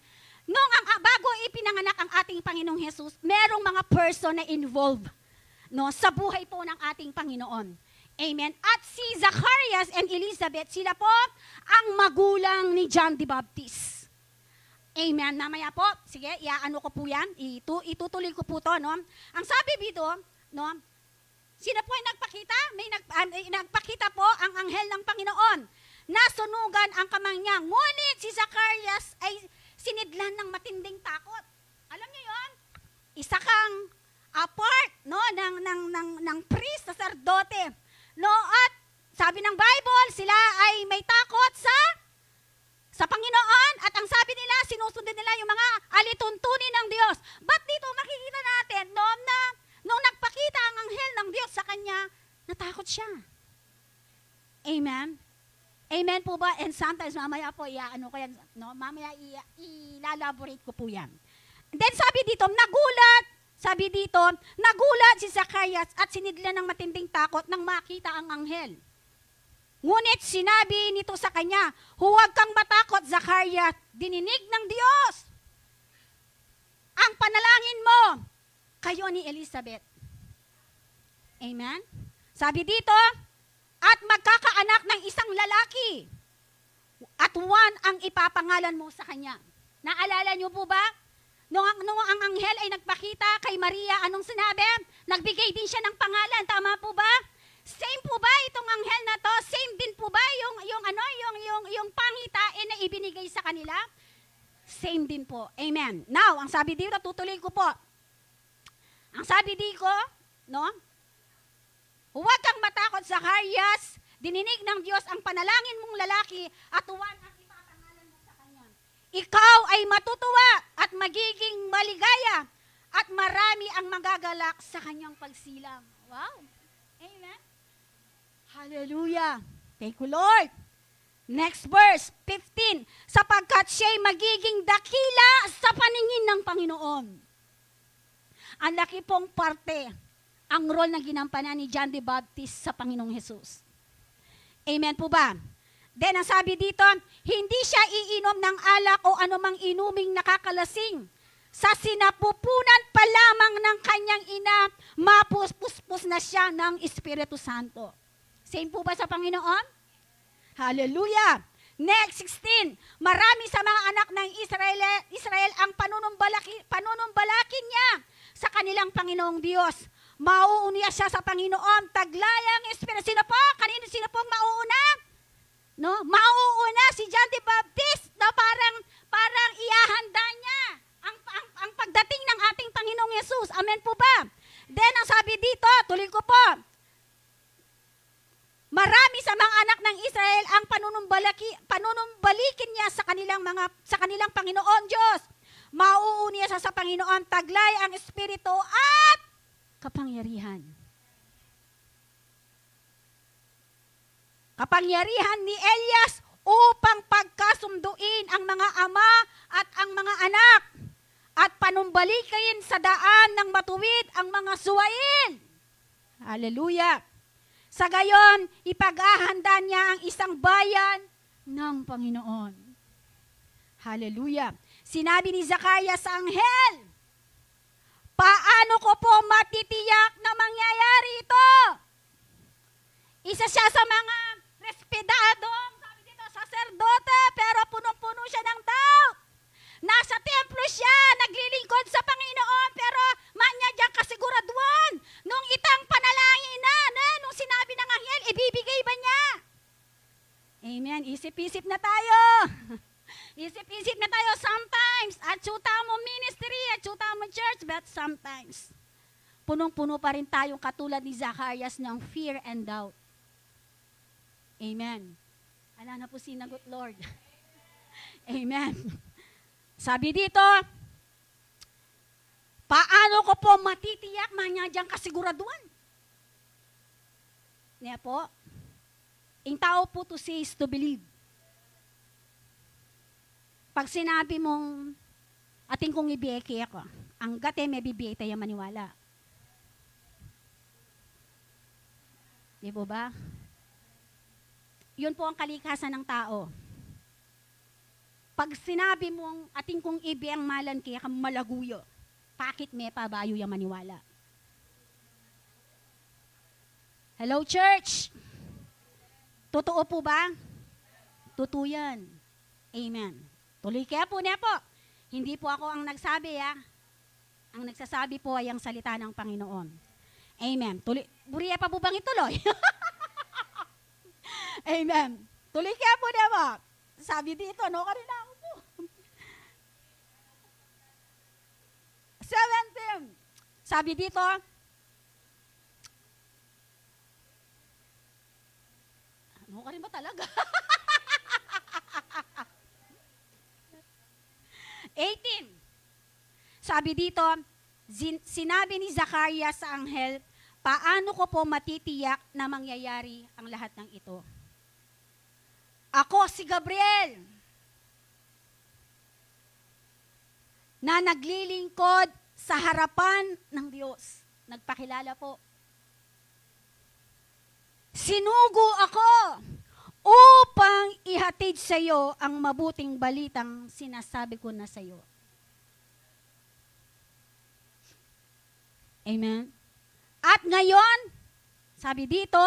bago ipinanganak ang ating Panginoong Jesus, merong mga person na involved, no, sa buhay po ng ating Panginoon. Amen. At si Zacarias and Elizabeth, sila po ang magulang ni John the Baptist. Amen. Mamaya po, sige, iaano ko po yan, itutuloy ko po to, no. Ang sabi dito, no, sino po ay nagpakita? Nagpakita po ang anghel ng Panginoon. Nasunugan ang kamanyang. Ngunit si Zacarias ay sinidlan ng matinding takot. Alam niyo yon? Isa kang apart, no, ng priest, sacerdote. No, at sabi ng Bible, sila ay may takot sa Panginoon, at ang sabi nila, sinusunod nila yung mga alituntunin ng Diyos. But dito makikita natin, no, na nung nagpakita ang anghel ng Diyos sa kanya, natakot siya. Amen? Amen po ba? And sometimes, mamaya po, mamaya ilalaborate ko po yan. And then sabi dito, nagulat si Zacarias at sinidlan ng matinding takot nang makita ang anghel. Ngunit sinabi nito sa kanya, huwag kang matakot, Zacarias, dininig ng Diyos ang panalangin mo, kayo ni Elizabeth. Amen? Sabi dito, at magkakaanak ng isang lalaki, at 1 ang ipapangalan mo sa kanya. Naalala niyo po ba? Nung ang anghel ay nagpakita kay Maria, anong sinabi? Nagbigay din siya ng pangalan, tama po ba? Same po ba itong anghel na to? Same din po ba yung pangitain na ibinigay sa kanila? same din po. Amen. Now, ang sabi dito, tutuloy ko po. Ang sabi dito, no? Huwag kang matakot, Zacarias. Dininig ng Diyos ang panalangin mong lalaki at tuwan ang ipapangalan mo sa kanya. Ikaw ay matutuwa at magiging maligaya at marami ang magagalak sa kanyang pagsilang. Wow. Amen. Hallelujah. Thank you, Lord. Next verse, 15. Sapagkat siya'y magiging dakila sa paningin ng Panginoon. Ang laki pong parte, ang role na ginampanan ni John the Baptist sa Panginoong Jesus. Amen po ba? Then, ang sabi dito, hindi siya iinom ng alak o anumang inuming nakakalasing. Sa sinapupunan pa lamang ng kanyang ina, mapuspus na siya ng Espiritu Santo. Same po ba sa Panginoon? Hallelujah! Next, 16. Marami sa mga anak ng Israel ang panunumbalakin niya sa kanilang Panginoong Diyos. Mauunia siya sa Panginoon, taglayang Espiritu. Sino po? Sino pong mauuna? No? Mauuna si John the Baptist, no? Parang iahanda niya ang pagdating ng ating Panginoong Yesus. Amen po ba? Then, ang sabi dito, tuloy ko po, marami sa mga anak ng Israel ang panunumbalikin niya sa kanilang Panginoon Diyos. Mauunia siya sa Panginoon, taglay ang Espiritu at kapangyarihan. Kapangyarihan ni Elias upang pagkasunduin ang mga ama at ang mga anak at panumbalikin sa daan ng matuwid ang mga suwain. Hallelujah! Sa gayon, ipag-ahanda niya ang isang bayan ng Panginoon. Hallelujah! Sinabi ni Zacarias sa anghel, paano ko po matitiyak na mangyayari ito? Isa siya sa mga respetadong, sabi dito, saserdote, pero punong-puno siya ng doubt. Nasa templo siya, naglilingkod sa Panginoon, pero manya diyang kasiguraduan. Nung itang panalangin nung sinabi ng anghel, ibibigay ba niya? Amen. Isip-isip na tayo. Isip-isip na tayo sometimes. At mo ministry, at mo church, but sometimes. Punong-puno pa rin tayong katulad ni Zacarias ng fear and doubt. Amen. Ala na po sinagot, Lord. Amen. Sabi dito, paano ko po matitiyak manyadyang kasiguraduan? Niya po, ang tao po to say is to believe. Pag sinabi mong, ating kong ibiyeke ako, ang gate may bibiyay tayo maniwala. Di po ba? Yun po ang kalikasan ng tao. Pag sinabi mong ating kong ibi ang malan kaya kang malaguyo, pakit me pa bayo yung maniwala. Hello, church? Totoo po ba? Totoo yan. Amen. Tuloy kaya po niya po. Hindi po ako ang nagsabi, ha? Ang nagsasabi po ay ang salita ng Panginoon. Amen. Buriya pa po bang ituloy? Amen. Tuloy kaya po niya po. Sabi dito, no, kanina ako po. 17. Sabi dito, ano ka rin ba talaga? 18. Sabi dito, sinabi ni Zacarias sa anghel, paano ko po matitiyak na mangyayari ang lahat ng ito? Ako si Gabriel, na naglilingkod sa harapan ng Diyos. Nagpakilala po. Sinugo ako upang ihatid sa iyo ang mabuting balitang sinasabi ko na sa iyo. Amen. At ngayon, sabi dito,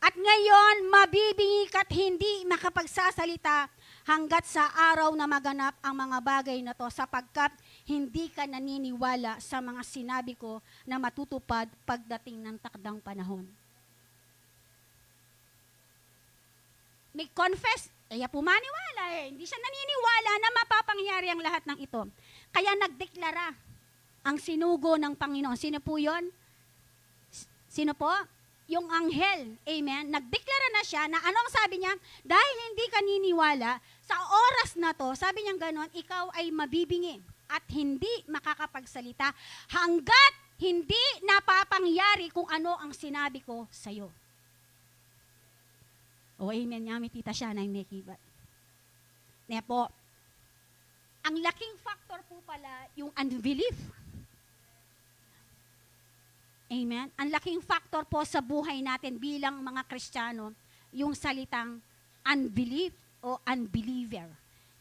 at ngayon mabibingik at hindi makapagsasalita hanggat sa araw na maganap ang mga bagay na to sapagkat hindi ka naniniwala sa mga sinabi ko na matutupad pagdating ng takdang panahon. May confess, Kaya pumaniwala eh. Hindi siya naniniwala na mapapangyari ang lahat ng ito. Kaya nagdeklara ang sinugo ng Panginoon. Sino po yun? Sino po? Yung anghel. Amen. Nagdeklara na siya na anong sabi niya? Dahil hindi ka niniwala, sa oras na to, sabi niya ganon, ikaw ay mabibingi at hindi makakapagsalita hanggat hindi napapangyari kung ano ang sinabi ko sa'yo. O amen niya, may tita siya na yung nakibat. Kaya po, ang laking factor po pala yung unbelief. Amen? Ang laking factor po sa buhay natin bilang mga Kristiyano, yung salitang unbelief o unbeliever.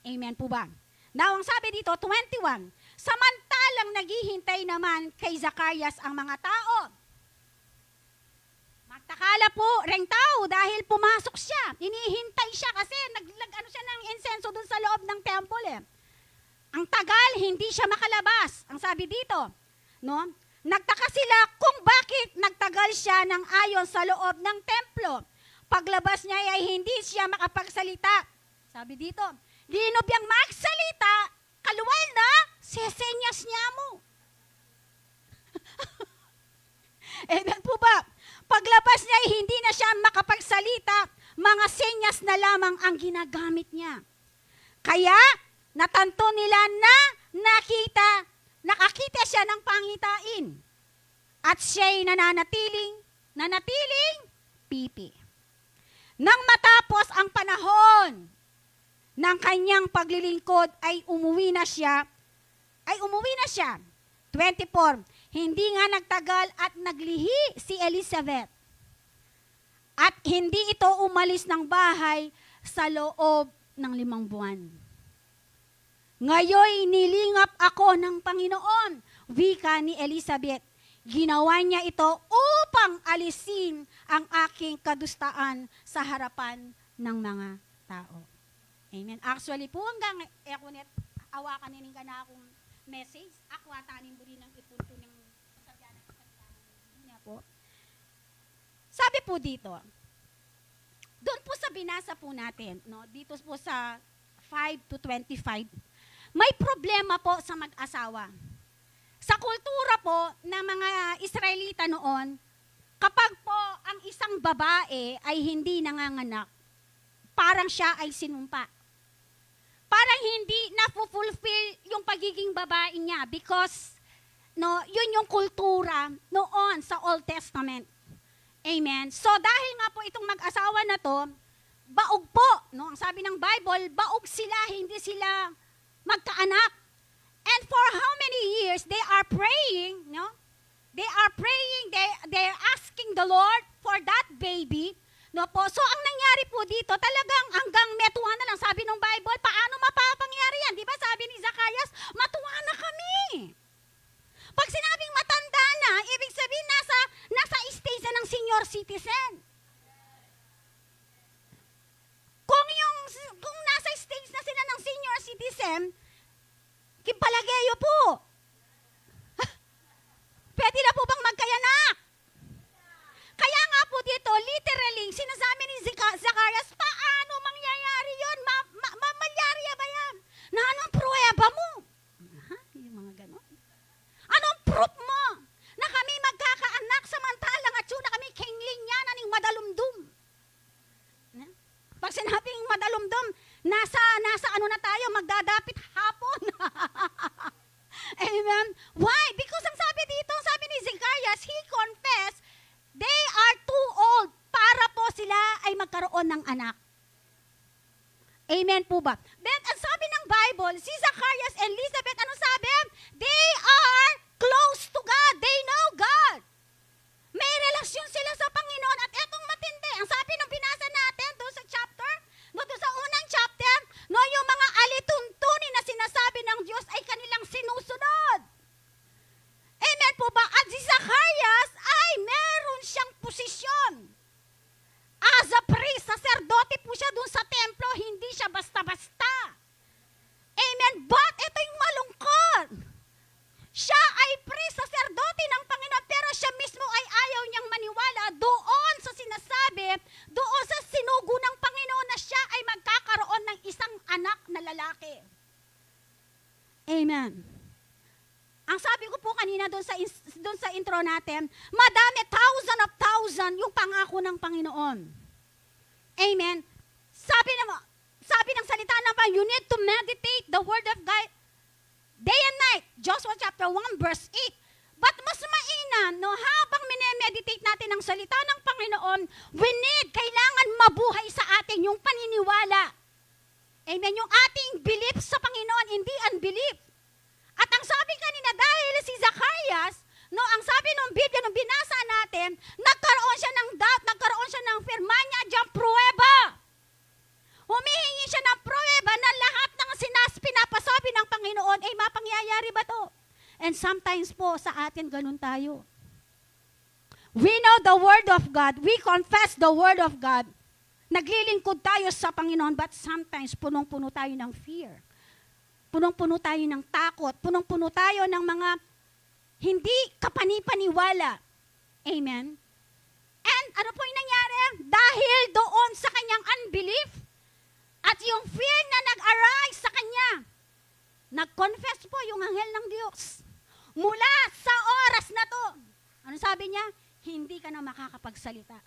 Amen po ba? Now, ang sabi dito, 21, samantalang naghihintay naman kay Zacarias ang mga tao. Magtakala po ring tao dahil pumasok siya. Hinihintay siya kasi nag-ano siya ng insenso dun sa loob ng temple eh. Ang tagal, hindi siya makalabas. Ang sabi dito, no? Nagtaka sila kung bakit nagtagal siya ng ayon sa loob ng templo. Paglabas niya ay hindi siya makapagsalita. Sabi dito, linob yang magsalita, kaluwal na, sesenyas niya mo. Amen po ba? Paglabas niya ay hindi na siya makapagsalita, mga senyas na lamang ang ginagamit niya. Kaya, natanto nila na nakakita siya ng pangitain. At siya'y nanatiling pipi. Nang matapos ang panahon ng kanyang paglilingkod ay umuwi na siya. 24. Hindi nga nagtagal at naglihi si Elizabeth. At hindi ito umalis ng bahay sa loob ng 5 buwan. Ngayoy nilingap ako ng Panginoon, wika ni Elizabeth. Ginawa niya ito upang alisin ang aking kadustaan sa harapan ng mga tao. Amen. Actually po hanggang ekunet awakan nining ka na akong message, akwatanin mo rin ang ipunto ng kasabyan ng kasabyan niya po. Sabi po dito, doon po sa binasa po natin, no, dito po sa 5 to 25, may problema po sa mag-asawa. Sa kultura po ng mga Israelita noon, kapag po ang isang babae ay hindi nanganganak, parang siya ay sinumpa. Parang hindi na-fulfill yung pagiging babae niya because no, yun yung kultura noon sa Old Testament. Amen. So dahil nga po itong mag-asawa na to, baog po, no? Ang sabi ng Bible, baog sila, hindi sila magkaanak. And for how many years they are praying, no? They are praying, they're asking the Lord for that baby. No po. So ang nangyari po dito, talagang hanggang metuwa na lang, sabi ng Bible, paano mapapangyari yan? Di ba sabi ni Zacarias, matuwa na kami. Pag sinabing matanda na, ibig sabihin nasa stage na ng senior citizen. Kung nasa stage na sila ng senior citizen, kimpalageyo po. Pwede na po bang magkayanak? Kaya nga po dito, literally, sinasabi ni Zacarias, paano mangyayari yun? Malyarya ba yan? Na anong pruweba mo? Yung mga ganon. Anong proof mo? Na kami magkakaanak samantalang at yun na kami kingling niya na ning madalumdum. Pag sinabing madalumdum, nasa ano na tayo, magdadapit hapon. Amen? Why? Because ang sabi dito, sabi ni Zacarias, he confessed, they are too old para po sila ay magkaroon ng anak. Amen po ba? Then, ang sabi ng Bible, si Zacarias and Elizabeth, ano sabi? They are close to God. They know God. May relasyon sila sa Panginoon at etong matindi. Ang sabi ng binasa natin doon sa chapter, doon sa unang chapter, no, yung mga alituntunin na sinasabi ng Diyos ay kanilang sinusunod. Amen po ba? At si Zacarias ay meron siyang posisyon. As a priest, sacerdote po siya doon sa templo, hindi siya basta-basta. kanina doon sa intro natin, madami, thousand yung pangako ng Panginoon. Amen. Sabi ng salita ng Panginoon, you need to meditate the word of God day and night. Joshua chapter 1 verse 8. But mas mainam, no, habang minemeditate natin ang salita ng Panginoon, kailangan mabuhay sa atin yung paniniwala. Amen. Yung ating belief sa Panginoon, hindi unbelief. At ang sabi kanina, dahil si Zacarias, no, ang sabi ng Biblia, nung binasa natin, nagkaroon siya ng doubt, nagkaroon siya ng firmanya, diyang pruweba. Humihingi siya ng pruweba na lahat ng pinapasabi ng Panginoon, ay mapangyayari ba to? And sometimes po, sa atin, ganun tayo. We know the Word of God. We confess the Word of God. Naglilingkod tayo sa Panginoon, but sometimes punong-puno tayo ng fear. Punong-puno tayo ng takot. Punong-puno tayo ng mga hindi kapanipaniwala. Amen? And ano po yung nangyari? Dahil doon sa kanyang unbelief at yung fear na nag-arise sa kanya, nag-confess po yung anghel ng Diyos. Mula sa oras na to, ano sabi niya? Hindi ka na makakapagsalita.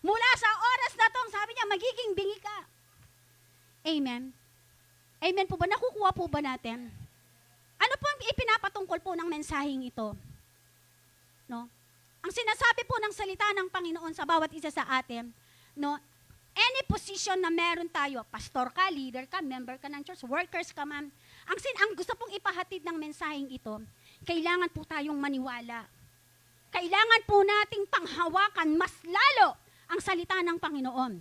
Mula sa oras na to, sabi niya, magiging bingi ka. Amen. Amen po ba? Nakukuha po ba natin? Ano po ang ipinapatungkol po ng mensaheng ito? No? Ang sinasabi po ng salita ng Panginoon sa bawat isa sa atin, no? Any position na meron tayo, pastor ka, leader ka, member ka ng church, workers ka man, ang gusto pong ipahatid ng mensaheng ito, kailangan po tayong maniwala. Kailangan po nating panghawakan mas lalo ang salita ng Panginoon.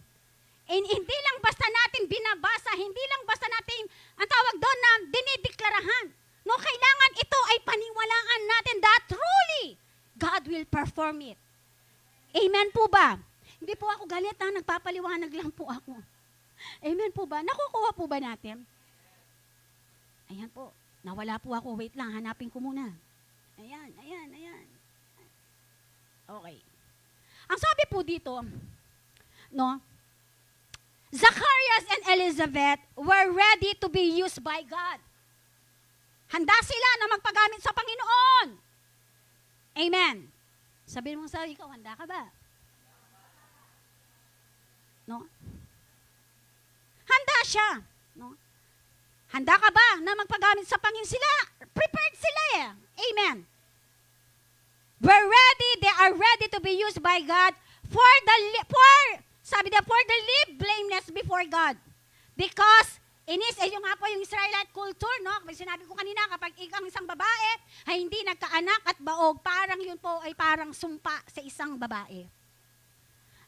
And hindi lang basta natin binabasa, hindi lang basta natin, ang tawag doon na dinideklarahan. No, kailangan ito ay paniwalaan natin that truly God will perform it. Amen po ba? Hindi po ako galit na, nagpapaliwanag lang po ako. Amen po ba? Nakukuha po ba natin? Ayan po. Nawala po ako. Wait lang, hanapin ko muna. Ayan. Okay. Ang sabi po dito, no, Zacharias and Elizabeth were ready to be used by God. Handa sila na magpagamit sa Panginoon. Amen. Sabihin mo sa ikaw, handa ka ba? No? Handa siya. No? Handa ka ba na magpagamit sa Panginoon sila? Prepared sila eh. Amen. We're ready, they are ready to be used by God for the live blameless before God. Because yung nga po yung Israelite culture, no? May sinabi ko kanina, kapag ikaw isang babae ay hindi nagkaanak at baog, parang yun po ay parang sumpa sa isang babae.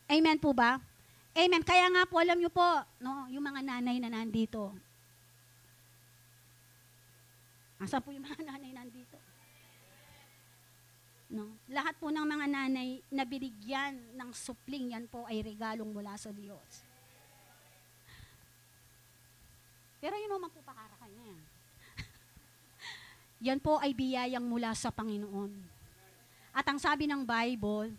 Amen po ba? Amen. Kaya nga po, alam nyo po, no, yung mga nanay na nandito. Asa po yung mga nanay nandito? No? Lahat po ng mga nanay na binigyan ng supling, yan po ay regalong mula sa Diyos. Pero yun naman po para kanya. Yan po ay biyayang mula sa Panginoon. At ang sabi ng Bible,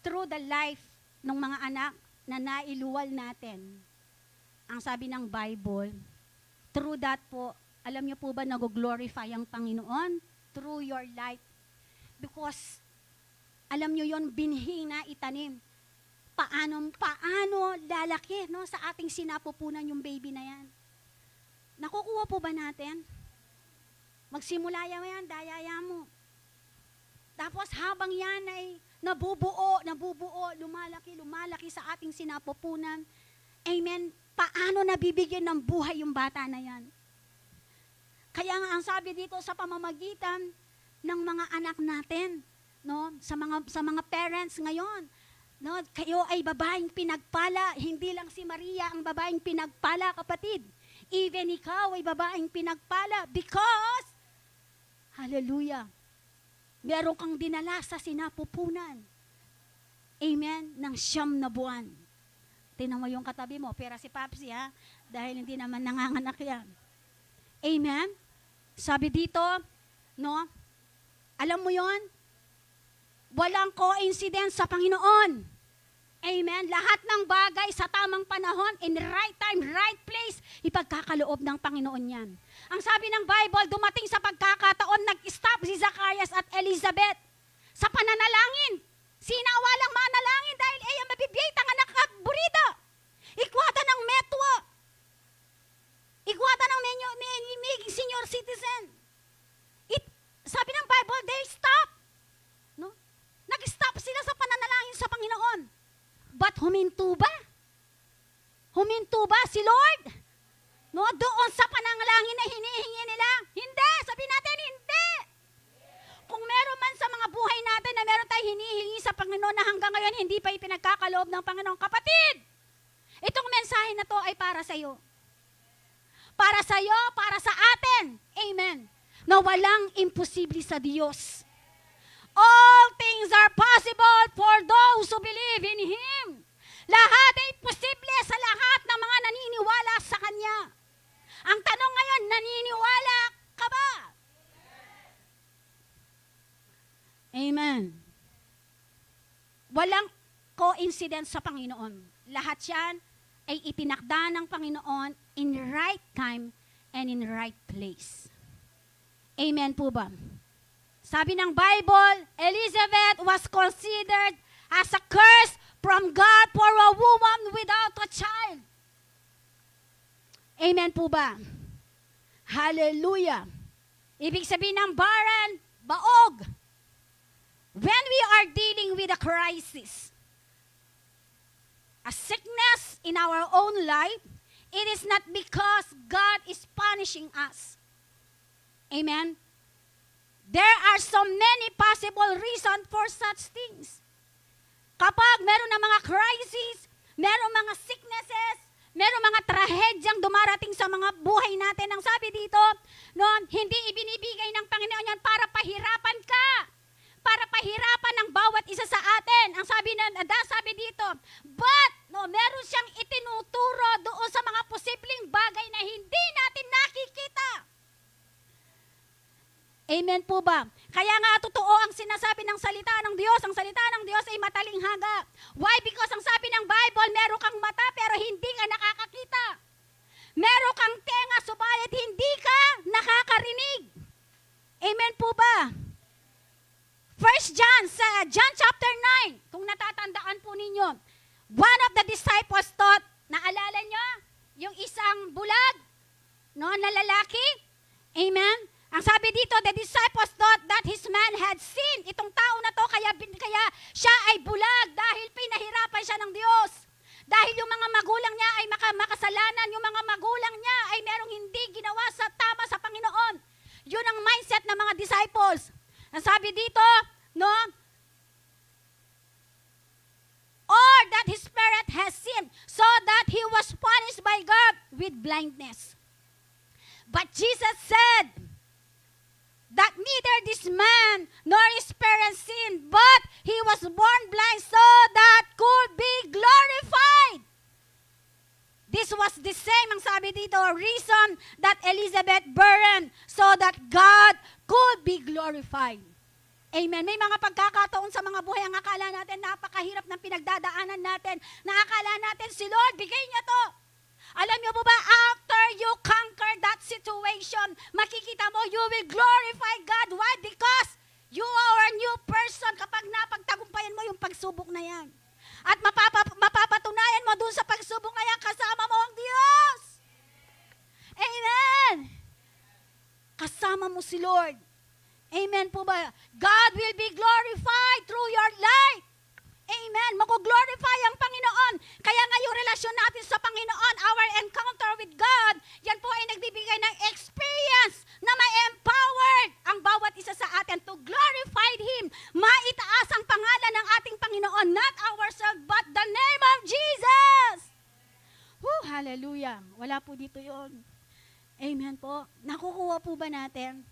through the life ng mga anak na nailuwal natin, ang sabi ng Bible, through that po, alam niyo po ba nag-glorify ang Panginoon? Through your life. Because, alam niyo yon, binhi na itanim. Paano lalaki, no, sa ating sinapupunan yung baby na yan? Nakukuha po ba natin? Magsimula yan, dayaya mo. Tapos habang yan ay nabubuo, lumalaki sa ating sinapupunan. Amen. Paano nabibigyan ng buhay yung bata na yan? Kaya nga ang sabi dito sa pamamagitan ng mga anak natin, no, sa mga parents ngayon, no, kayo ay babaeng pinagpala, hindi lang si Maria ang babaeng pinagpala, kapatid. Even ikaw ay babaeng pinagpala because, hallelujah, meron kang dinala sa sinapupunan. Amen? Ng 9 na buwan. Tingnan mo yung katabi mo, pera si Papsi ha, dahil hindi naman nanganganak yan. Amen? Sabi dito, no, alam mo yon, walang coincidence sa Panginoon. Amen. Lahat ng bagay sa tamang panahon, in right time, right place, ipagkakaloob ng Panginoon yan. Ang sabi ng Bible, dumating sa pagkakataon, nag-stop si Zacarias at Elizabeth sa pananalangin. Sinawalang manalangin dahil ay mabibiyay tanga nakagburida. Ikwata ng metwa. Ikwata ng senior citizen. Sabi ng Bible, they stop. No? Nag-stop sila sa pananalangin sa Panginoon. But huminto ba? Huminto ba si Lord? No, doon sa pananalangin na hinihingi nila? Hindi! Sabi natin, hindi! Kung meron man sa mga buhay natin na meron tayong hinihingi sa Panginoon na hanggang ngayon hindi pa ipinagkakaloob ng Panginoon, kapatid, itong mensahe na to ay para sa iyo. Para sa iyo, para sa atin. Amen. Na walang imposible sa Diyos. All things are possible for those who believe in Him. Lahat ay posible sa lahat ng mga naniniwala sa Kanya. Ang tanong ngayon, naniniwala ka ba? Amen. Walang coincidence sa Panginoon. Lahat yan ay itinakda ng Panginoon in right time and in right place. Amen po ba? Sabi ng Bible, Elizabeth was considered as a curse from God for a woman without a child. Amen po ba? Hallelujah. Ibig sabihin ng barren, baog. When we are dealing with a crisis, a sickness in our own life, it is not because God is punishing us. Amen? There are so many possible reasons for such things. Kapag meron na mga crises, meron mga sicknesses, meron mga trahedyang dumarating sa mga buhay natin, ang sabi dito, noon, hindi ibinibigay ng Panginoon yan para pahirapan ka, para pahirapan ng bawat isa sa atin. Ang sabi dito, but meron siyang itinuturo doon sa mga posibleng bagay na hindi natin nakikita. Amen po ba? Kaya nga totoo ang sinasabi ng salita ng Diyos. Ang salita ng Diyos ay matalinghaga. Why? Because ang sabi ng Bible, meron kang mata pero hindi ka nakakakita. Meron kang tenga subalit hindi ka nakakarinig. Amen po ba? 1 John, sa John chapter 9, kung natatandaan po ninyo, one of the disciples thought, naalala nyo, yung isang bulag, no, na lalaki, amen? Ang sabi dito, the disciples thought that his man had sinned. Itong tao na to, kaya siya ay bulag dahil pinahirapan siya ng Diyos. Dahil yung mga magulang niya ay makasalanan, yung mga magulang niya ay merong hindi ginawa sa tama sa Panginoon. Yun ang mindset ng mga disciples. Ang sabi dito, no, or that his parent has sinned, so that he was punished by God with blindness. But Jesus said that neither this man nor his parents sinned, but he was born blind so that could be glorified. This was the same, ang sabi dito, reason that Elizabeth barren, so that God could be glorified. Amen. May mga pagkakataon sa mga buhay ang akala natin, napakahirap ng pinagdadaanan natin, na akala natin, si Lord, bigay niya to. Alam niyo po ba, after you conquer that situation, makikita mo, you will glorify God. Why? Because you are a new person kapag napagtagumpayan mo yung pagsubok na yan. At mapapatunayan mo dun sa pagsubok na yan, kasama mo ang Diyos. Amen. Kasama mo si Lord. Amen po ba? God will be glorified through your life. Amen. Mag-glorify ang Panginoon. Kaya nga yung relasyon natin sa Panginoon, our encounter with God, yan po ay nagbibigay ng experience na ma-empowered ang bawat isa sa atin to glorify Him. Maitaas ang pangalan ng ating Panginoon, not ourselves, but the name of Jesus. Hallelujah. Wala po dito yon. Amen po. Nakukuha po ba natin?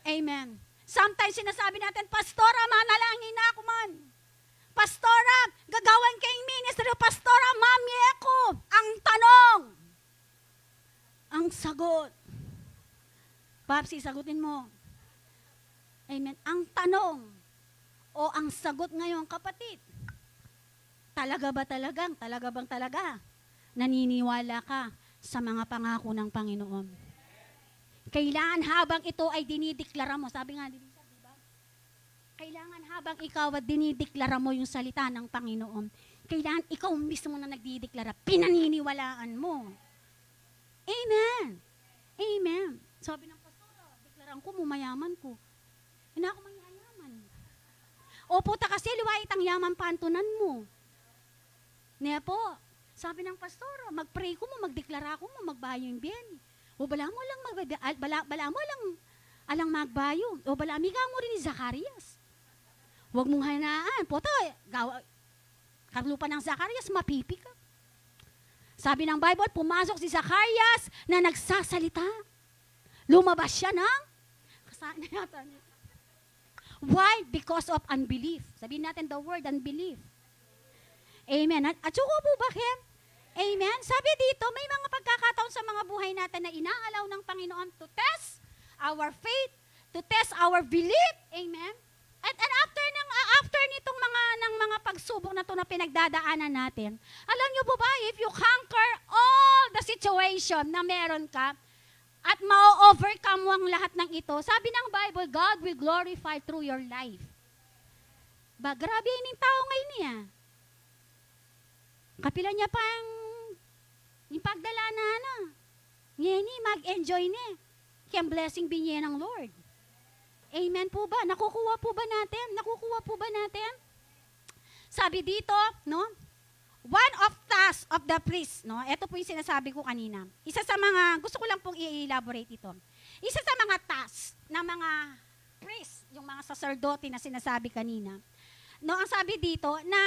Amen. Sometimes sinasabi natin, Pastora, manalangin na ako man. Pastora, gagawan kayong ministry. Pastora, mami ako. Ang tanong. Ang sagot. Papsi, sagutin mo. Amen. Ang tanong o ang sagot ngayon, kapatid. talaga bang talaga, naniniwala ka sa mga pangako ng Panginoon? Kailangan habang ito ay dinideklara mo, sabi nga, di ba? Kailangan habang ikaw at dinideklara mo yung salita ng Panginoon, kailangan ikaw mismo na nagdideklara, pinaniniwalaan mo. Amen. Amen. Sabi ng pastora, deklaran ko, mayaman ko. Hindi ako mayayaman. O puta kasi, luwait ang yaman pantunan mo. Niya po, sabi ng pastora, mag-pray ko mo, magdeklara ko mo, magbayo yung bien. O bala mo lang alang magbayo. O bala, amiga mo rin ni Zacarias. Huwag mong hanaan. Puta, karlupa ng Zacarias, mapipi ka. Sabi ng Bible, pumasok si Zacarias na nagsasalita. Lumabas siya ng kasanatan. Why? Because of unbelief. Sabihin natin the word unbelief. Amen. At suko po ba, Kim? Amen. Sabi dito, may mga pagkakataon sa mga buhay natin na inaalaw ng Panginoon to test our faith, to test our belief. Amen. At after nitong mga pagsubok na to na pinagdadaanan natin, alam niyo po ba, if you conquer all the situation na meron ka, at ma-overcome mo ang lahat ng ito, sabi ng Bible, God will glorify through your life. Ba, grabe yung tao ngayon niya. Kapila niya pa yung pagdala na. Ngayon mag-enjoy niya. Kaya blessing binye ng Lord. Amen po ba? Nakukuha po ba natin? Nakukuha po ba natin? Sabi dito, no? One of task of the priest, no? Ito po yung sinasabi ko kanina. Isa sa mga, gusto ko lang pong i-elaborate ito. Isa sa mga task ng mga priest, yung mga sacerdote na sinasabi kanina. No, ang sabi dito na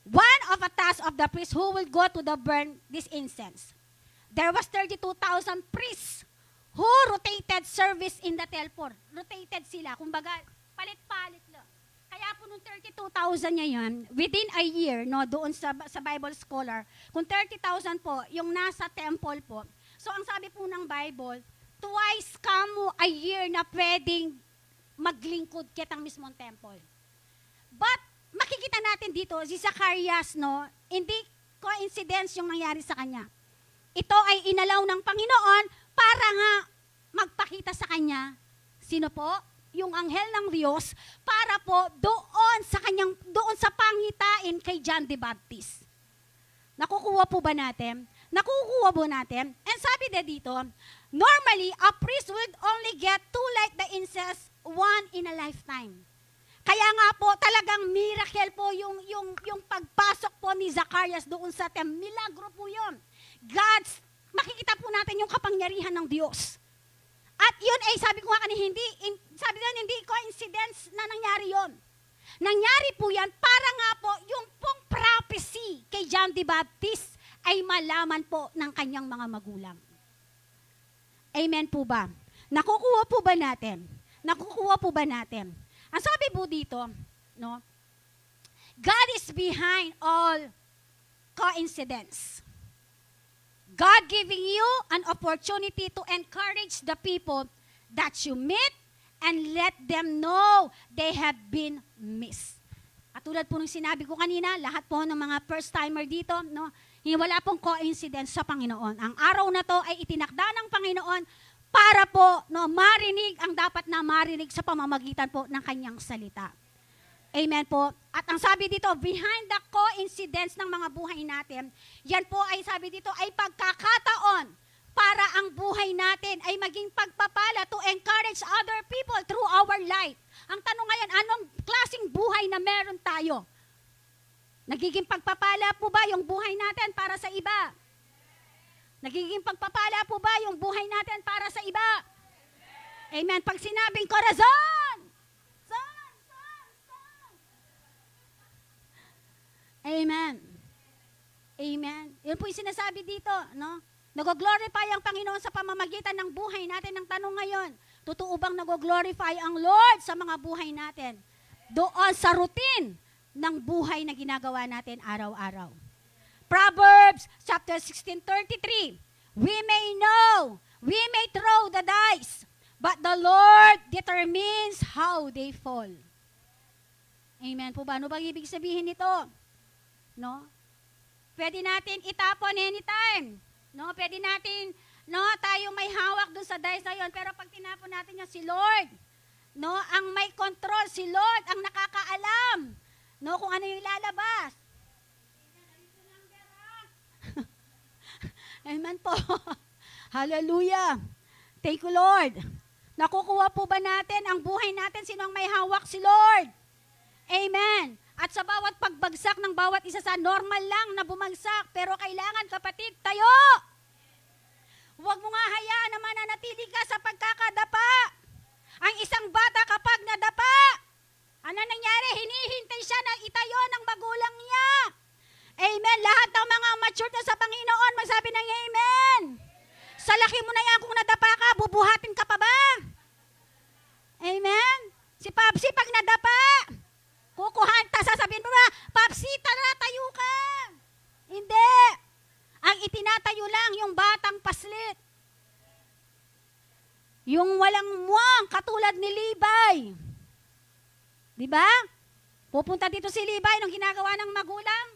one of a task of the priest who will go to the burn this incense. There was 32,000 priests who rotated service in the temple. Rotated sila. Kumbaga, palit-palit lang. Kaya po nung 32,000 niya yan, within a year, no, doon sa Bible scholar, kung 30,000 po, yung nasa temple po. So, ang sabi po ng Bible, twice kamo a year na pwedeng maglingkod kitang mismong temple. But, makikita natin dito, si Zacarias, no, hindi coincidence yung nangyari sa kanya. Ito ay inalaw ng Panginoon para nga magpakita sa kanya, sino po? Yung anghel ng Diyos, para po doon sa pangitain kay John the Baptist. Nakukuha po ba natin? Nakukuha po natin? And sabi na dito, normally, a priest would only get 2 like the incense, 1 in a lifetime. Kaya nga po, talagang miracle po yung pagpasok po ni Zacarias doon sa temple. Milagro po yun. Makikita po natin yung kapangyarihan ng Diyos. At yun ay sabi ko nga kanina, hindi coincidence na nangyari yun. Nangyari po yan para nga po yung pong prophecy kay John the Baptist ay malaman po ng kanyang mga magulang. Amen po ba? Nakukuha po ba natin? Nakukuha po ba natin? Ang sabi po dito, no, God is behind all coincidence. God giving you an opportunity to encourage the people that you meet and let them know they have been missed. At tulad po ng sinabi ko kanina, lahat po ng mga first-timer dito, no, wala pong coincidence sa Panginoon. Ang araw na to ay itinakda ng Panginoon para po marinig ang dapat na marinig sa pamamagitan po ng kanyang salita. Amen po. At ang sabi dito, behind the coincidence ng mga buhay natin, yan po ay sabi dito ay pagkakataon para ang buhay natin ay maging pagpapala to encourage other people through our life. Ang tanong ngayon, anong klaseng buhay na meron tayo? Nagiging pagpapala po ba yung buhay natin para sa iba? Nagiging pagpapala po ba yung buhay natin para sa iba? Amen. Pag sinabing corazon, amen. Amen. Yun po yung sinasabi dito, no? Nag-glorify ang Panginoon sa pamamagitan ng buhay natin. Ang tanong ngayon, totoo bang nag-glorify ang Lord sa mga buhay natin? Doon sa routine ng buhay na ginagawa natin araw-araw. Proverbs chapter 16:33. We may know, we may throw the dice, but the Lord determines how they fall. Amen po ba? Ano bang ibig sabihin nito? No? Pwede natin itapon anytime. No? Pwede natin, no, tayo may hawak dun sa dice na yun. Pero pag tinapon natin yan, si Lord, no, ang may control, si Lord, ang nakakaalam, no, kung ano yung ilalabas. Amen po. Hallelujah. Thank you, Lord. Nakukuha po ba natin ang buhay natin? Sino ang may hawak? Si Lord. Amen. At sa bawat pagbagsak ng bawat isa sa normal lang na bumagsak, pero kailangan, kapatid, tayo. Huwag mo nga hayaan na mananatili ka sa pagkakadapa. Ang isang bata kapag nadapa, ano nangyari? Hinihintay siya na itayo ng magulang niya. Amen. Lahat ng mga mature na sa Panginoon, magsabi ng amen. Sa laki mo na yan, kung nadapa ka, bubuhatin ka pa ba? Amen. Si Papsi, pag nadapa, kukuhan ta, sasabihin mo ba, Papsi, tara, tayo ka. Hindi. Ang itinatayo lang yung batang paslit. Yung walang muwang, katulad ni Libay. Di ba? Pupunta dito si Libay nung ginagawa ng magulang.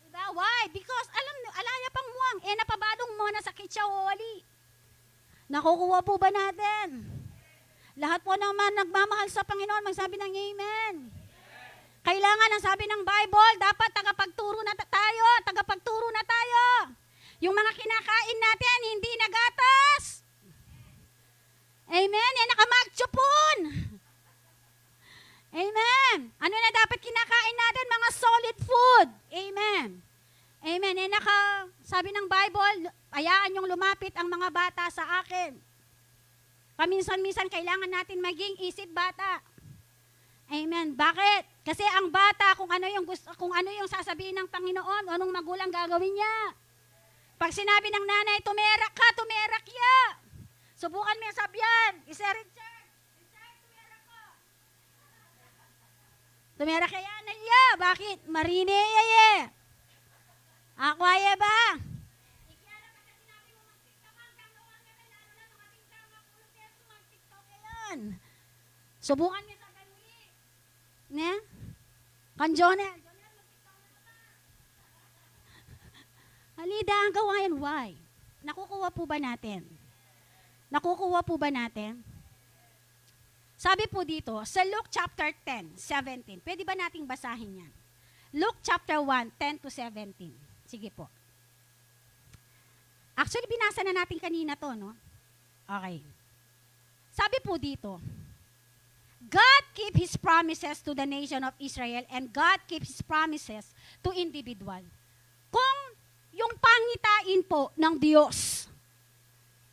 Diba? Why? Because alaya pang muwang, napabalong mo na sakit siya o wali. Nakukuha po ba natin? Lahat po naman nagmamahal sa Panginoon, magsabi ng amen. Kailangan, ang sabi ng Bible, dapat tagapagturo na tayo. Yung mga kinakain natin, hindi nagatas. Amen? Yan nakamagtsupon. Amen. Ano na dapat kinakain natin? Mga solid food. Amen. Amen. Yan sabi ng Bible, hayaan yung lumapit ang mga bata sa akin. Paminsan-minsan kailangan natin maging isip bata. Amen. Bakit? Kasi ang bata, kung ano yung sasabihin ng Panginoon, anong magulang gagawin niya. Pag sinabi ng nanay, tumerak ka, tumerak ya. Subukan mo yung sabyan. Richard, tumerak ko. Tumerak kaya na ya. Bakit? Marine ya. Ako ay ba? Subukan niya sa kanwi. Ne? Kanjonel. Halida ang gawain. Why? Nakukuha po ba natin? Sabi po dito, sa Luke chapter 10, 17. Pwede ba nating basahin yan? Luke chapter 1, 10 to 17. Sige po. Actually, binasa na natin kanina to, no? Okay. Sabi po dito, God keep His promises to the nation of Israel and God keep His promises to individual. Kung yung pangitain po ng Diyos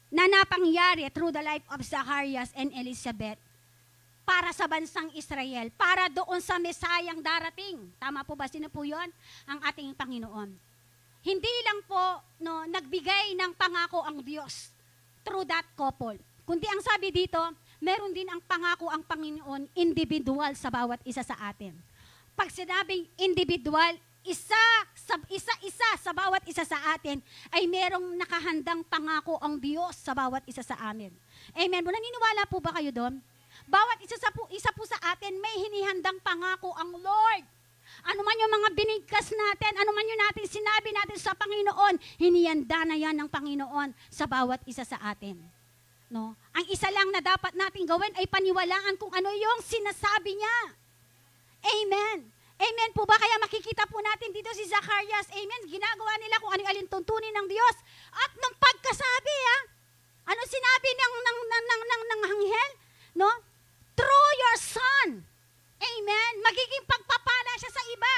na napangyari through the life of Zacharias and Elizabeth para sa bansang Israel, para doon sa Mesayang darating. Tama po ba? Sino po yun? Ang ating Panginoon. Hindi lang po nagbigay ng pangako ang Diyos through that couple. Kundi ang sabi dito, meron din ang pangako ang Panginoon individual sa bawat isa sa atin. Pag sinabing individual, isa-isa sa bawat isa sa atin ay merong nakahandang pangako ang Diyos sa bawat isa sa amin. Amen. Naniniwala po ba kayo doon? Bawat isa po sa atin may hinihandang pangako ang Lord. Ano man yung mga binigkas natin, ano man yung natin sinabi natin sa Panginoon, hinihanda na yan ng Panginoon sa bawat isa sa atin. No? Ang isa lang na dapat natin gawin ay paniwalaan kung ano yung sinasabi niya. Amen. Amen po ba? Kaya makikita po natin dito si Zacharias. Amen. Ginagawa nila kung ano yung alintuntunin ng Diyos. At nung pagkasabi, ano sinabi ng anghel? No? Through your son. Amen. Magiging pagpapala siya sa iba.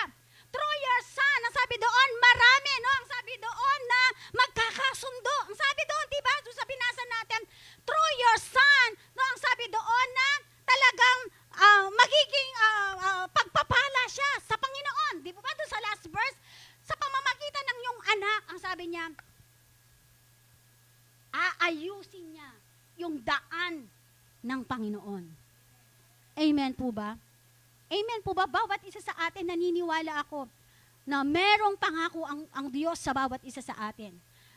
Through your son. Ang sabi doon, marami. No? Ang sabi doon na magkakasundo. Ang sabi doon, diba? Doon sa binasa natin, through your son. No? Ang sabi doon na talagang magiging pagpapala siya sa Panginoon. Di ba doon sa last verse? Sa pamamagitan ng iyong anak, ang sabi niya, aayusin niya yung daan ng Panginoon. Amen po ba? Amen po ba? Bawat isa sa atin, naniniwala ako na merong pangako ang Diyos sa bawat isa sa atin.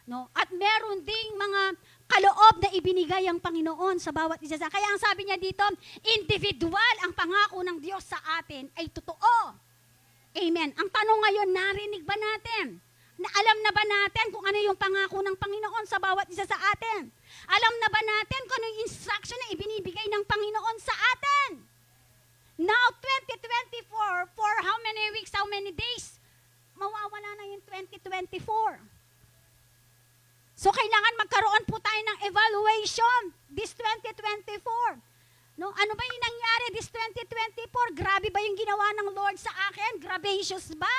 No? At meron ding mga kaloob na ibinigay ang Panginoon sa bawat isa. Kaya ang sabi niya dito, individual ang pangako ng Diyos sa atin ay totoo. Amen. Ang tanong ngayon, narinig ba natin? Alam na ba natin kung ano yung pangako ng Panginoon sa bawat isa sa atin? Alam na ba natin kung ano yung instruction na ibinibigay ng Panginoon sa atin? Now, 2024, for how many weeks, how many days? Mawawala na yung 2024. So, kailangan magkaroon po tayo ng evaluation this 2024. No? Ano ba yung nangyari this 2024? Grabe ba yung ginawa ng Lord sa akin? Gracious ba?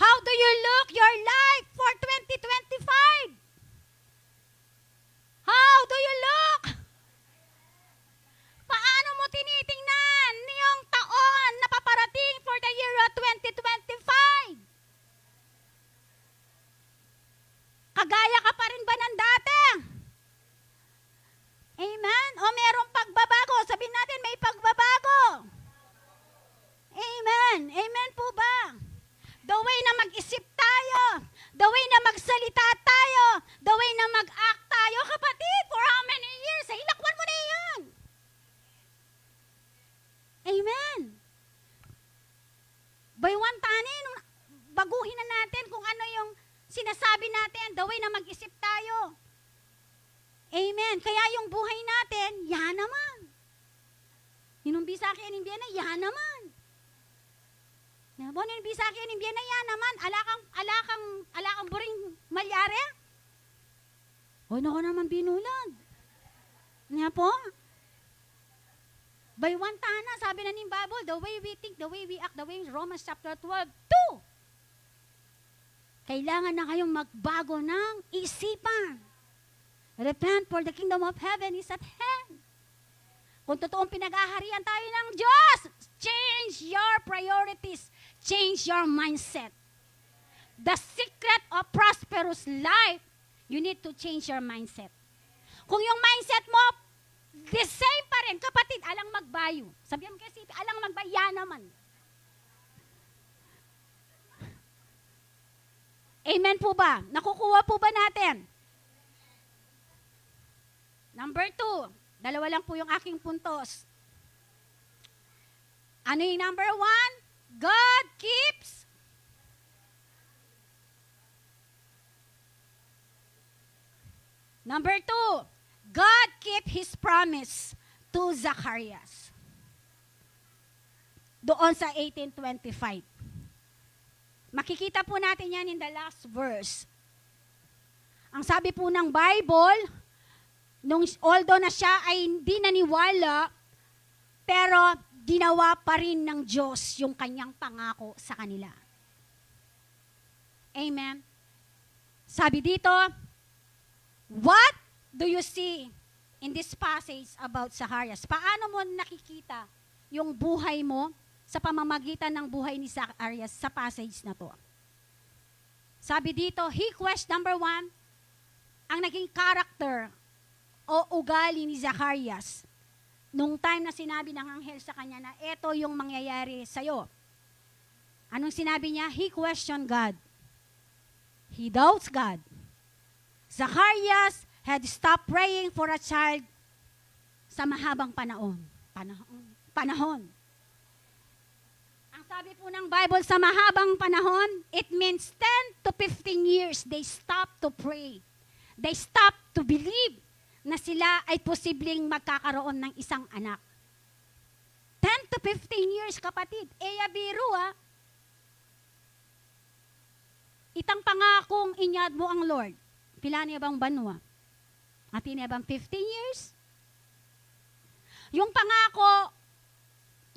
How do you look your life for 2025? How do you look? Paano mo tinitingnan yung taon na paparating for the year of 2025? Kagaya ka pa rin ba ng dati? Amen? O merong pagbabago? Sabihin natin may pagbabago. Amen. Amen po ba? The way na mag-isip tayo, the way na magsalita tayo, the way na mag-act tayo, kapatid, for how many years? Hilakwan mo na yan. Amen. By one tanin, baguhin na natin kung ano yung sinasabi natin, the way na mag-isip tayo. Amen. Kaya yung buhay natin, yan naman. Hinumbi sa akin, hindi na, yan naman. Bon, hinumbi sa akin, hindi na, yan naman. Alakang buring malyari. O, nako naman binulan. Nga po? By one tana, sabi na ni Bible, the way we think, the way we act, the way Romans chapter 12, 2. Kailangan na kayong magbago ng isipan. Repent, for the kingdom of heaven is at hand. Kung totoong pinag-aharian tayo ng Diyos, change your priorities. Change your mindset. The secret of prosperous life, you need to change your mindset. Kung yung mindset mo, the same pa rin, kapatid, alang magbayo. Sabihan mo kasi, alang magbaya naman. Amen po ba? Nakukuha po ba natin? Number 2, dalawa lang po yung aking puntos. Ano yung number 1? God keeps Number 2, God kept His promise to Zacarias. Doon sa 18:25. Makikita po natin yan in the last verse. Ang sabi po ng Bible, although na siya ay hindi naniwala, pero ginawa pa rin ng Diyos yung kanyang pangako sa kanila. Amen. Sabi dito, what do you see in this passage about Zacarias? Paano mo nakikita yung buhay mo sa pamamagitan ng buhay ni Zacarias sa passage na to? Sabi dito, number 1, ang naging character o ugali ni Zacarias nung time na sinabi ng anghel sa kanya na eto yung mangyayari sa'yo. Anong sinabi niya? He questioned God. He doubts God. Zacarias had stopped praying for a child sa mahabang panahon. Ang sabi po ng Bible, sa mahabang panahon, it means 10 to 15 years they stopped to pray. They stopped to believe na sila ay posibleng magkakaroon ng isang anak. 10 to 15 years, kapatid. Biro Itang pangakong inyad mo ang Lord. Pila niya bang banwa? Ati niya bang 15 years? Yung pangako,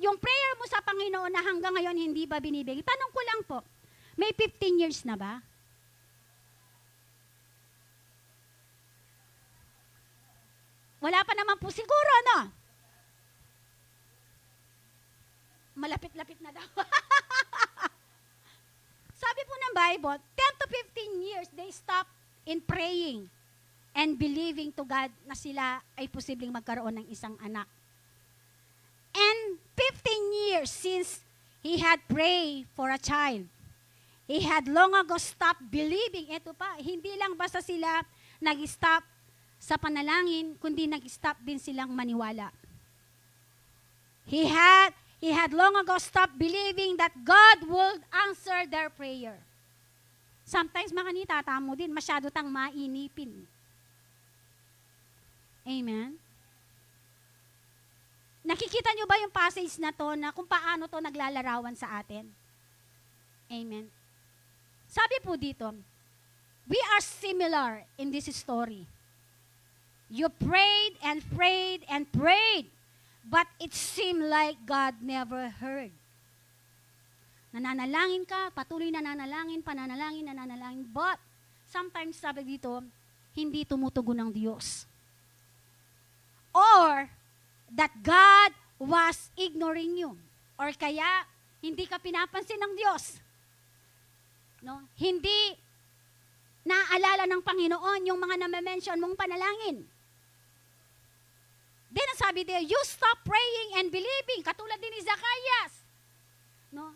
yung prayer mo sa Panginoon na hanggang ngayon hindi ba binibigay? Tanong ko lang po, may 15 years na ba? Wala pa naman po siguro, no? Malapit-lapit na daw. Sabi po ng Bible, 10 to 15 years, they stop in praying and believing to God na sila ay posibleng magkaroon ng isang anak. And 15 years since he had prayed for a child, He had long ago stopped believing. Ito pa, hindi lang basta sila nag-stop sa panalangin, kundi nag-stop din silang maniwala. He had long ago stopped believing that God would answer their prayer. Sometimes mga kanita, mo din, masyado tang mainipin. Amen? Nakikita nyo ba yung passage na to na kung paano to naglalarawan sa atin? Amen. Sabi po dito, we are similar in this story. You prayed and prayed and prayed, but it seemed like God never heard. Nananalangin ka, patuloy nananalangin, nananalangin, but sometimes sabi dito, hindi tumutugon ng Diyos. Or that God was ignoring you. Or kaya, hindi ka pinapansin ng Diyos. No? Hindi naaalala ng Panginoon yung mga na-mention mong panalangin. Then, ang sabi there, you stop praying and believing, katulad din ni Zacchaeus. No?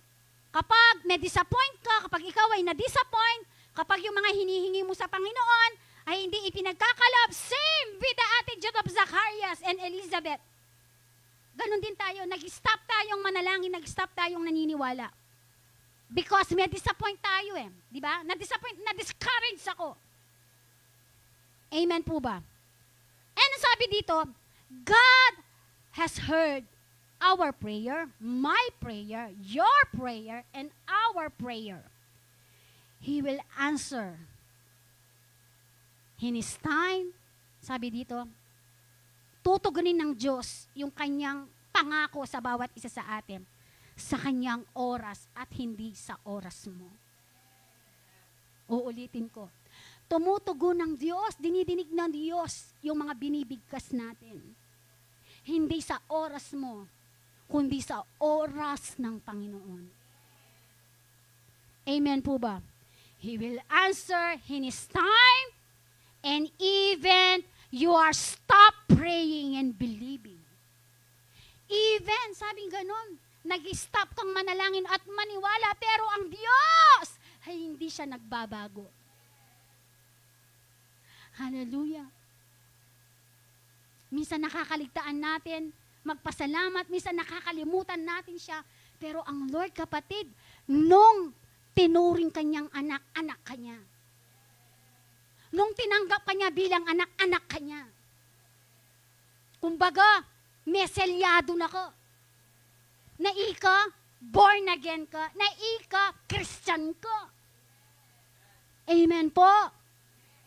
Kapag na-disappoint ka, kapag ikaw ay na-disappoint, kapag yung mga hinihingi mo sa Panginoon ay hindi ipinagkakalab, same with the attitude of Zacchaeus and Elizabeth. Ganon din tayo, nag-stop tayong manalangin, nag-stop tayong naniniwala. Because may disappoint tayo eh. Di ba? Na-disappoint, na-discourage ako. Amen po ba? And sabi dito, God has heard our prayer, my prayer, your prayer, and our prayer. He will answer. In His time, sabi dito, tutugunin ng Diyos yung kanyang pangako sa bawat isa sa atin sa kanyang oras at hindi sa oras mo. Uulitin ko. Tumutugon ng Diyos, dinidinig ng Diyos yung mga binibigkas natin. Hindi sa oras mo, kundi sa oras ng Panginoon. Amen po ba? He will answer in His time, and even you are stop praying and believing. Even, sabing ganon, nag-stop kang manalangin at maniwala, pero ang Diyos ay hindi siya nagbabago. Hallelujah. Minsan nakakaligtaan natin, magpasalamat, minsan nakakalimutan natin siya, pero ang Lord, kapatid, nung tinuring kanyang anak, anak kanya. Nung tinanggap kanya bilang anak, anak kanya. Kumbaga, meselyado na ko. Na ika, born again ka. Na ika, Christian ka. Amen po.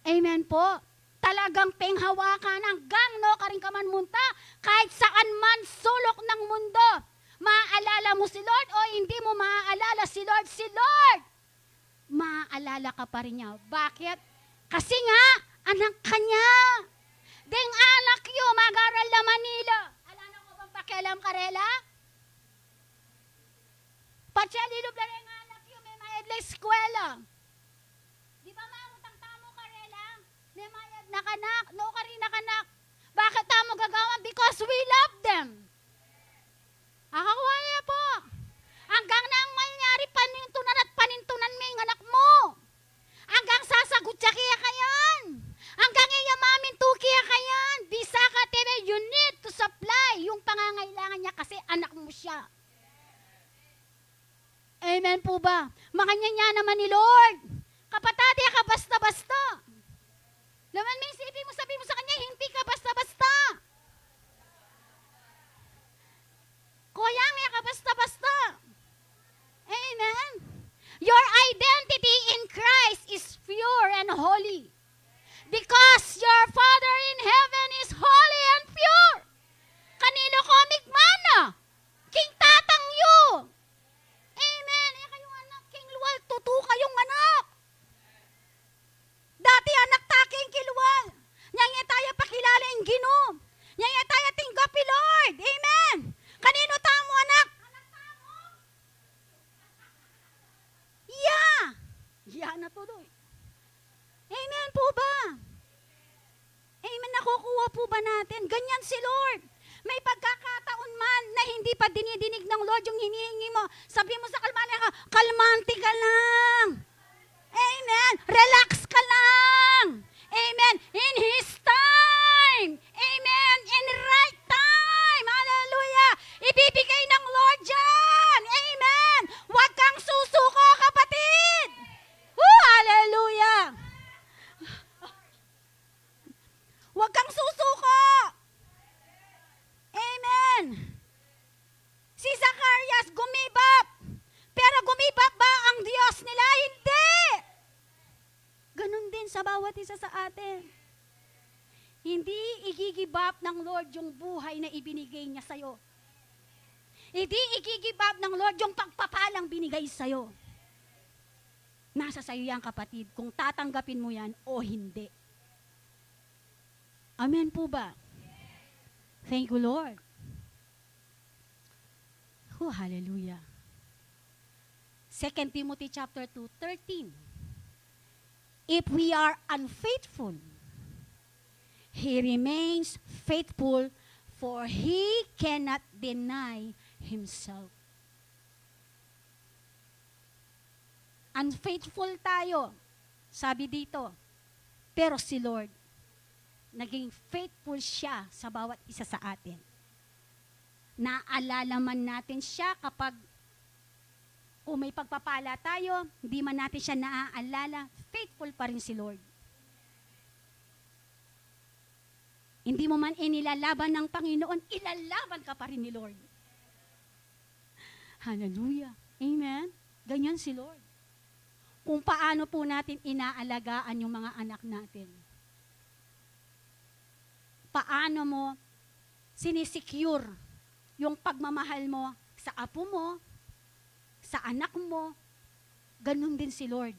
Amen po. Talagang penghawakan hanggang no ka rin ka man munta, kahit saan man sulok ng mundo. Maaalala mo si Lord o hindi mo maaalala si Lord, maaalala ka pa rin niya. Bakit? Kasi nga, anak ka niya. Deng anak yu, mag-aral na Manila. Alala ko bang pakialam karela? Patyalilog na rin anak yu, may mayad na eskwela. Di ba marutang tamo karela? May mayad na kanak, no ka rin na kanak. Bakit tamo gagawan? Because we love them. Akawaya po. Hanggang nang mangyari panintunan at panintunan may anak mo. Hanggang sasagot siya kaya kayan. Hanggang iyamamin to kaya kayan. Bisa ka tebe, you need to supply yung pangangailangan niya kasi anak mo siya. Amen po ba? Makanya naman ni Lord. Kapatati ka basta-basta. Laman may isipin mo, sabi mo sa kanya, hindi ka basta-basta. Kuya nga ka basta-basta. Amen. Your identity in Christ is pure and holy. Because your Father in heaven is holy and pure. Kanino ko migmana? King tatang yu. Amen. Eh kayong anak, King Luwal, tutu kayong anak. Dati anak taking kilwal. Nyanya tayo pakilala yung ginom. Nyanya tayo tinggapi Lord. Amen. Kanino tamo anak? Anak tamo. Yeah. Yeah na to doy. Amen po ba? Amen, nakukuha po ba natin? Ganyan si Lord. May pagkakataon man na hindi pa dinidinig ng Lord yung hinihingi mo. Sabi mo sa kalmante ka, kalmante ka lang. Amen. Relax ka lang. Amen. In His time. Amen. In right time. Hallelujah. Ibibigay ng Lord dyan. Amen. Huwag kang susuko, kapatid. Hallelujah. Huwag kang susuko. Amen. Si Zacarias gumibap. Pero gumibap ba ang Diyos nila? Hindi. Ganun din sa bawat isa sa atin. Hindi igigibap ng Lord yung buhay na ibinigay niya sa'yo. Hindi igigibap ng Lord yung pagpapalang binigay sa'yo. Nasa sa'yo yan, kapatid, kung tatanggapin mo yan o hindi. Amen po ba? Thank you, Lord. Oh, hallelujah. 2 Timothy chapter 2:13. If we are unfaithful, He remains faithful, for He cannot deny Himself. Unfaithful tayo, sabi dito. Pero si Lord, naging faithful siya sa bawat isa sa atin. Naalala man natin siya kapag kung may pagpapala tayo, hindi man natin siya naaalala, faithful pa rin si Lord. Hindi mo man inilalaban ng Panginoon, ilalaban ka pa rin ni Lord. Hallelujah. Amen. Ganyan si Lord. Kung paano po natin inaalagaan yung mga anak natin. Paano mo sinisecure yung pagmamahal mo sa apo mo, sa anak mo, ganun din si Lord.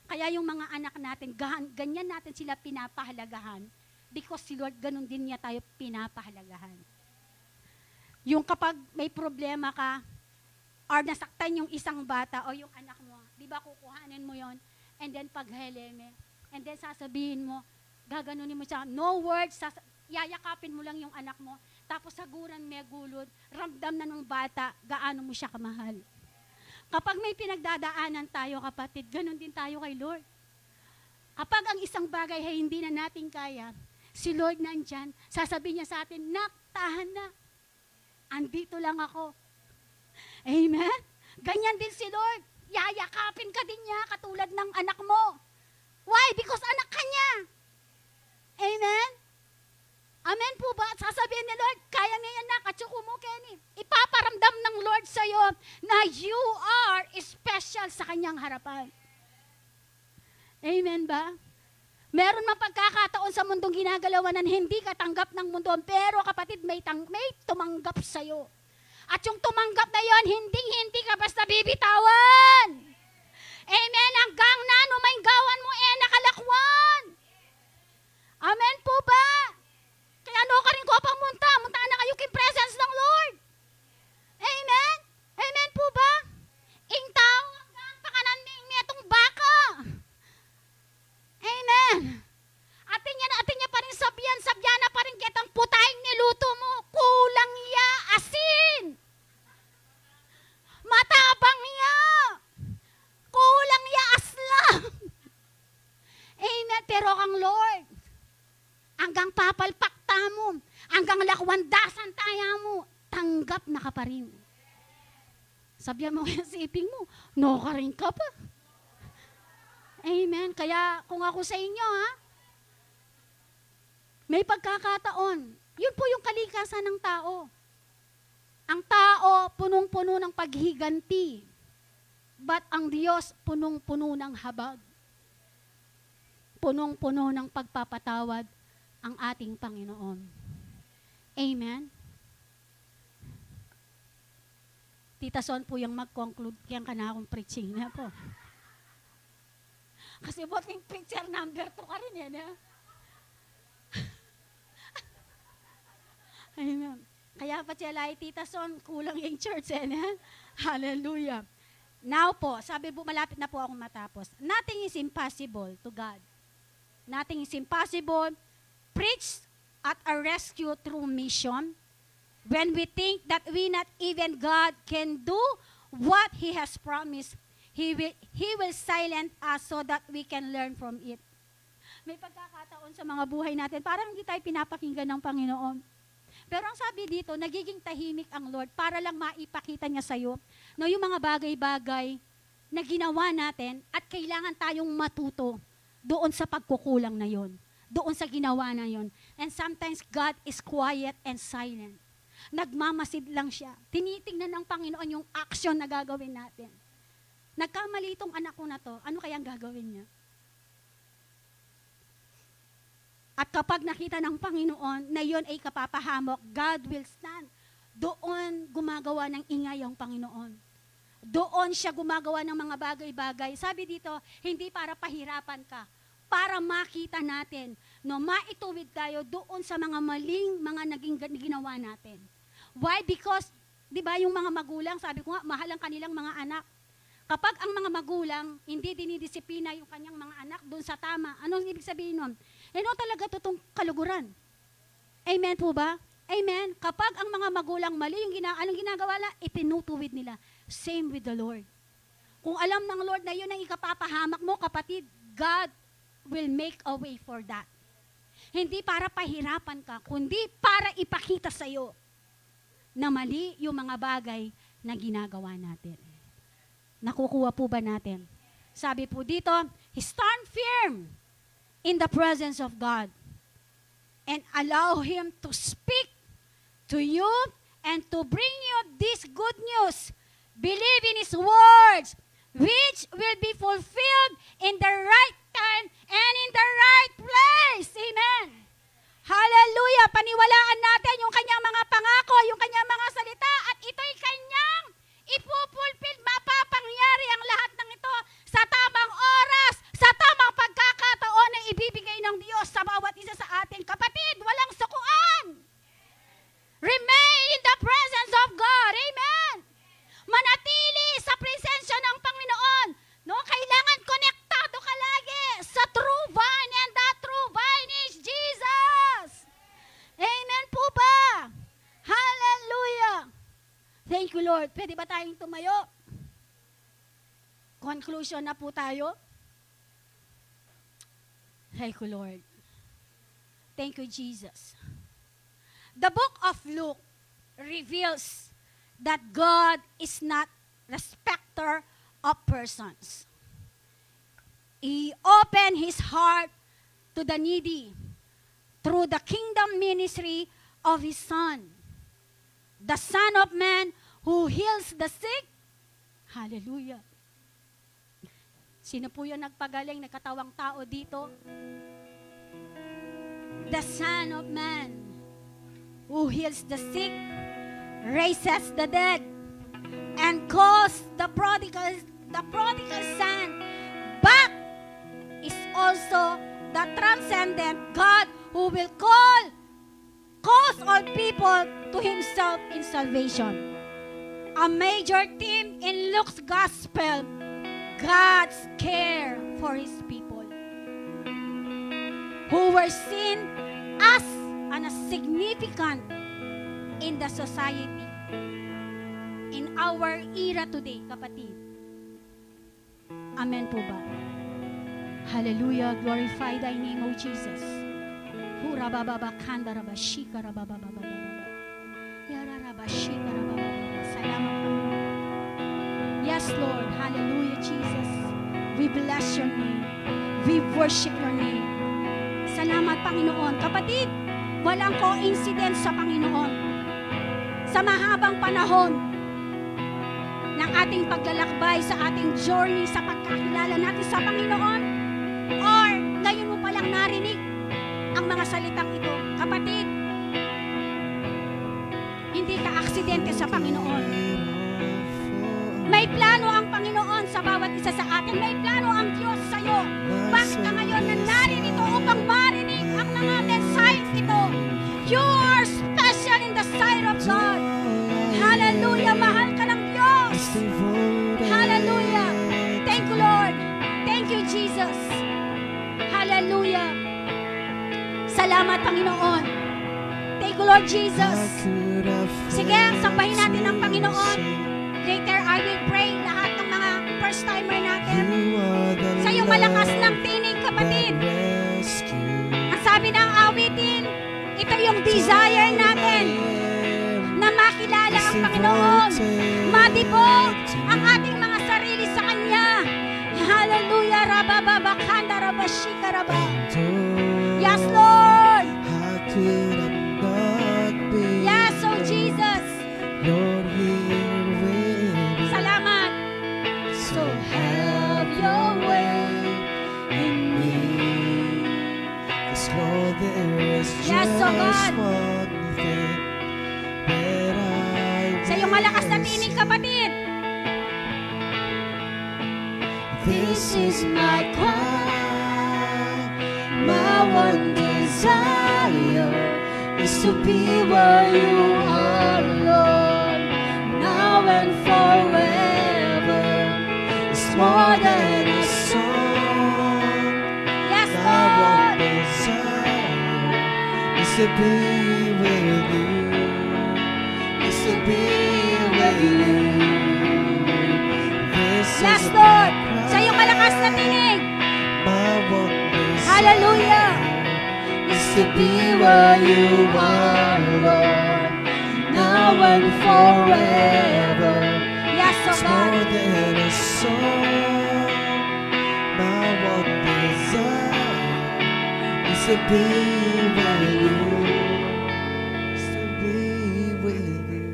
Kaya yung mga anak natin, ganyan natin sila pinapahalagahan because si Lord, ganun din niya tayo pinapahalagahan. Yung kapag may problema ka, or nasaktan yung isang bata o yung anak mo, di ba kukuhanin mo yon and then pagheleme, and then sasabihin mo, gaganunin mo siya, no words, yayakapin mo lang yung anak mo, tapos saguran may gulod, ramdam na ng bata, gaano mo siya kamahal. Kapag may pinagdadaanan tayo, kapatid, ganun din tayo kay Lord. Kapag ang isang bagay ay hindi na natin kaya, si Lord nandyan, sasabihin niya sa atin, nak, tahan na. Andito lang ako. Amen? Ganyan din si Lord. Yayakapin ka din niya, katulad ng anak mo. Why? Because anak ka niya. Amen? Amen po ba? At sasabihin ni Lord, kaya niya yan na, katsuko mo, Kenny. Ipaparamdam ng Lord sa'yo na you are special sa kanyang harapan. Amen ba? Meron mang pagkakataon sa mundong ginagalawan na hindi ka tanggap ng mundo, pero kapatid, may tumanggap sa'yo. At yung tumanggap na yon, hindi ka basta bibitawan. Amen? Hanggang na numainggawan mo nakalakwan. Amen po ba? Kaya ano ka rin ko pamunta? Munta na kayo kin presence ng Lord. Amen? Amen po ba? Ing tao hanggang pakanan ni itong baka. Amen. Atin niya pa rin sabyan na pa rin kitang putahing niluto mo. Kulang ya asin. Matabang ya. Kulang ya aslang. Amen. Pero kang Lord, hanggang papalpakta mo, hanggang lakwandasan taya mo, tanggap na ka pa rin. Sabihan mo kaya sa iping mo, no ka rin ka pa. Amen. Kaya kung ako sa inyo, may pagkakataon. Yun po yung kalikasan ng tao. Ang tao, punong-puno ng paghiganti. But ang Diyos, punong-puno ng habag. Punong-puno ng pagpapatawad ang ating Panginoon. Amen? Tita Son po yung mag-conclude. Kaya ka na akong preaching na po. Kasi boting picture number 2 ka rin yan, Amen. Kaya pa siya Tita Son, kulang yung church, Hallelujah. Now po, sabi po, malapit na po akong matapos. Nothing is impossible to God. Nothing is impossible. Preach at a rescue through mission, when we think that we not even God can do what He has promised, He will silence us so that we can learn from it. May pagkakataon sa mga buhay natin, parang hindi tayo pinapakinggan ng Panginoon. Pero ang sabi dito, nagiging tahimik ang Lord para lang maipakita niya sa'yo na yung mga bagay-bagay na ginawa natin at kailangan tayong matuto doon sa pagkukulang na yon, doon sa ginawa na yon. And sometimes God is quiet and silent. Nagmamasid lang siya. Tinitingnan ng Panginoon yung action na gagawin natin. Nagkamali itong anak ko na to, ano kayang gagawin niya? At kapag nakita ng Panginoon na yon ay kapapahamok, God will stand. Doon gumagawa ng ingay ang Panginoon. Doon siya gumagawa ng mga bagay-bagay. Sabi dito, hindi para pahirapan ka, para makita natin, no, maituwid tayo doon sa mga maling mga naging ginawa natin. Why? Because, di ba yung mga magulang, sabi ko nga, mahal ang kanilang mga anak. Kapag ang mga magulang hindi dinidisiplina yung kanyang mga anak doon sa tama, anong ibig sabihin nun? Talaga totoong kaluguran. Amen po ba? Amen. Kapag ang mga magulang mali, anong ginagawa nila? Itinutuwid nila. Same with the Lord. Kung alam ng Lord na yun ang ikapapahamak mo, kapatid, God will make a way for that. Hindi para pahirapan ka, kundi para ipakita sa'yo na mali yung mga bagay na ginagawa natin. Nakukuha po ba natin? Sabi po dito, stand firm in the presence of God and allow Him to speak to you and to bring you this good news. Believe in His words, which will be fulfilled in the right time and in the right place. Amen. Hallelujah! Paniwalaan natin yung kanyang mga pangako, yung kanyang mga salita, at ito'y kanyang ipupulpil, mapapangyari ang lahat ng ito sa tamang oras, sa tamang pagkakataon na ibibigay ng Diyos sa bawat isa sa atin. Kapatid, walang sukuan. Remain in the presence of God. Amen. Manatili sa presensya ng Panginoon. No, kailangan konektado ka lagi sa true vine, and that true vine is Jesus. Amen po ba? Hallelujah. Thank you, Lord. Pwede ba tayong tumayo? Conclusion na po tayo. Thank you, Lord. Thank you, Jesus. The book of Luke reveals that God is not respecter of persons. He opened His heart to the needy through the kingdom ministry of His Son, the Son of Man who heals the sick. Hallelujah. Sino po yung nagpagaling na katawang tao dito? The Son of Man who heals the sick, raises the dead, and calls the prodigal son back, is also the transcendent God who will cause all people to Himself in salvation. A major theme in Luke's gospel, God's care for His people, who were seen as significant in the society, in our era today, kapatid. Amen po ba? Hallelujah. Glorify Thy name, O Jesus. Salamat, Panginoon. Yes, Lord. Hallelujah, Jesus. We bless Your name. We worship Your name. Salamat, Panginoon. Kapatid, walang coincidence sa Panginoon. Sa mahabang panahon ng ating paglalakbay, sa ating journey, sa pagkakilala natin sa Panginoon, or ngayon mo palang narinig ang mga salitang ito, kapatid, hindi ka aksidente sa Panginoon. May plano ang Panginoon sa bawat isa sa atin. May plano ang Diyos sa iyo. Bakit ka ngayon na naririto upang marinig ang mga mensahe ito? You are special in the sight of God. Hallelujah. Mahal ka ng Diyos. Hallelujah. Thank you, Lord. Thank you, Jesus. Hallelujah. Salamat, Panginoon. you, Lord Jesus. Sige, sambahin natin ang Panginoon. Later, I will pray lahat ng mga first-timer natin. Sa iyong malakas ng tinig, kapatid. Ang sabi ng awitin, ito yung desire natin na makilala ang Panginoon. Madibog ang ating mga sarili sa Kanya. Hallelujah. Rabababakanda, rabashika, rabba. Yes, Lord. How could I not be? Yes, oh Jesus. Lord, here with me. Salamat. So have your way in me. 'Cause Lord, there is Yes, just oh God. one thing that I Sa iyong malakas na tinig, kapatid. This is my cry, my one desire is to be where you are, Lord, now and forever. It's more than a song. Yes, My one Lord. desire is to be with you, is to be with you. This Yes, is Lord. my Sa iyong malakas na tinig. My one desire Hallelujah. is to be where you are, Lord, now and forever. Yes, oh It's God. more than a song. My one desire is to be with you, is to be with you.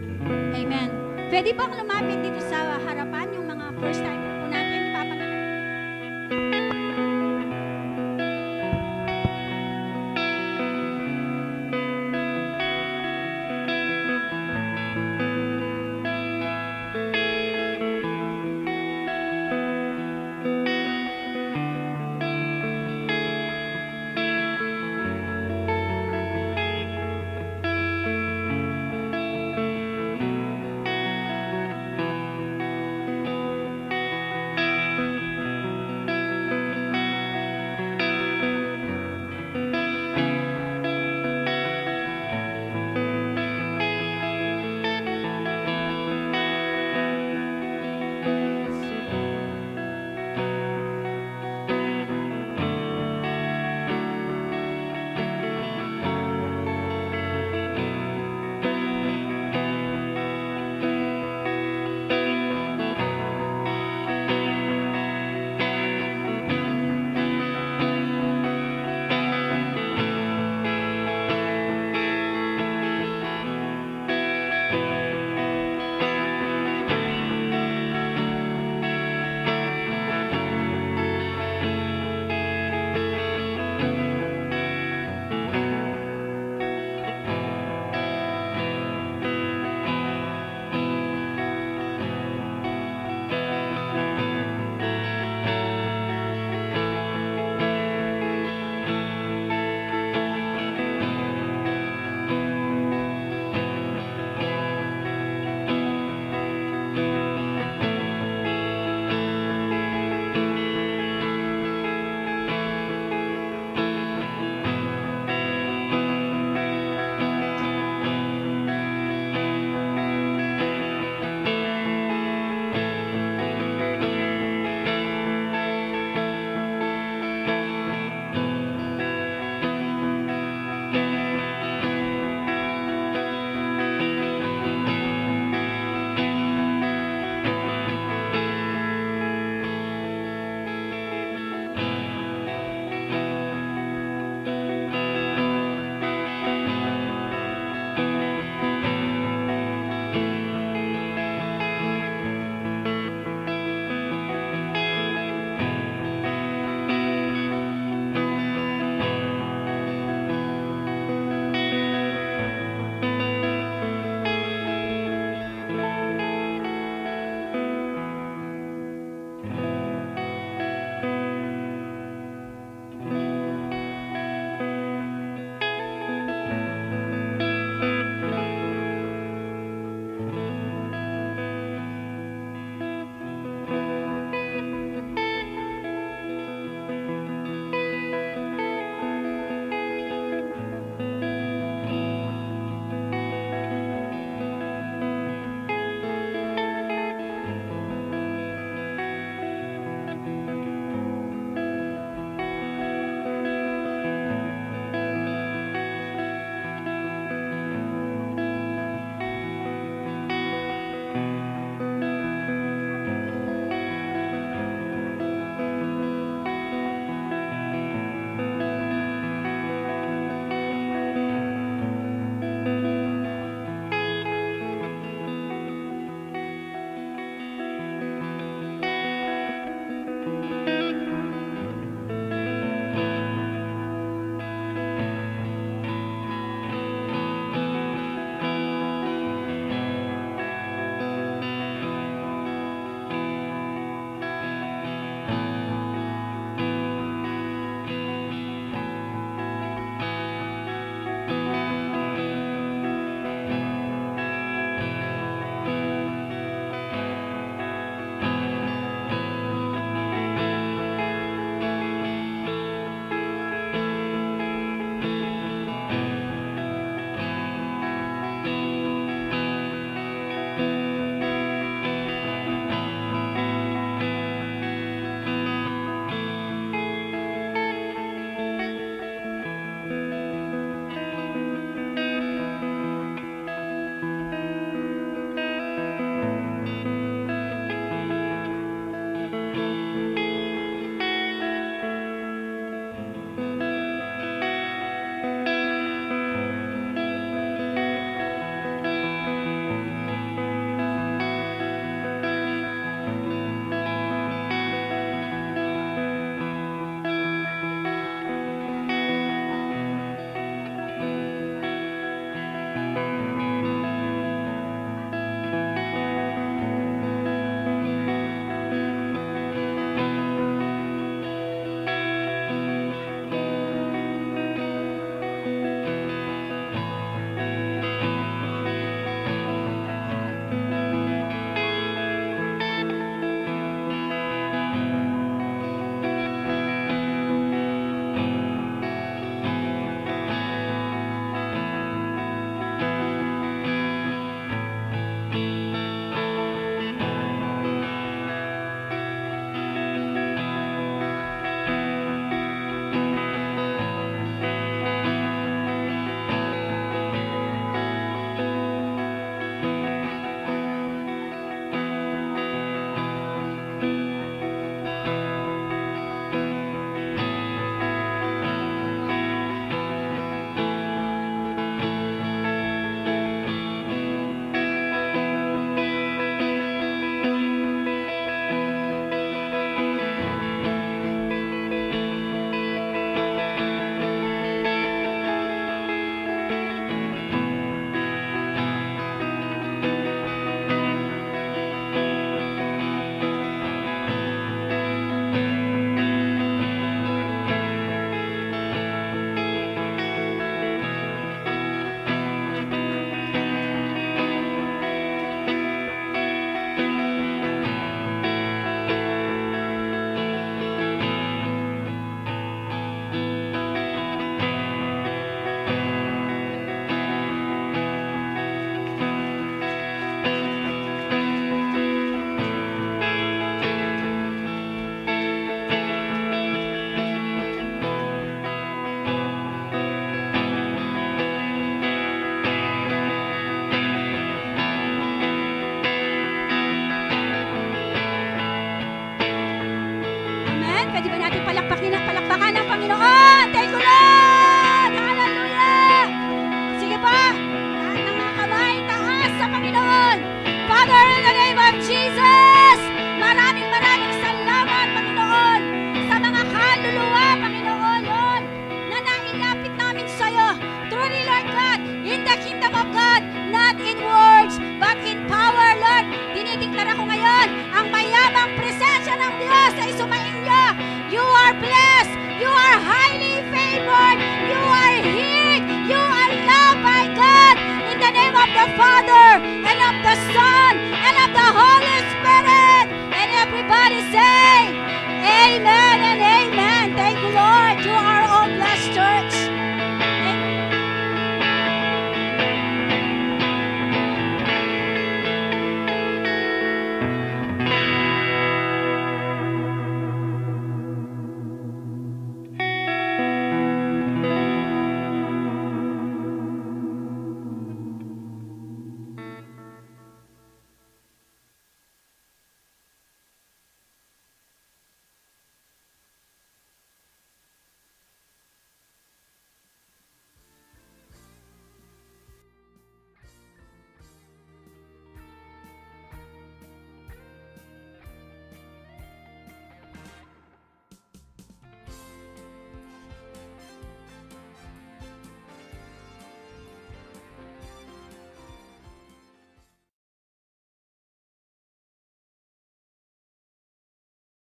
Amen. Pwede bang lumapit dito sa harapan yung mga first time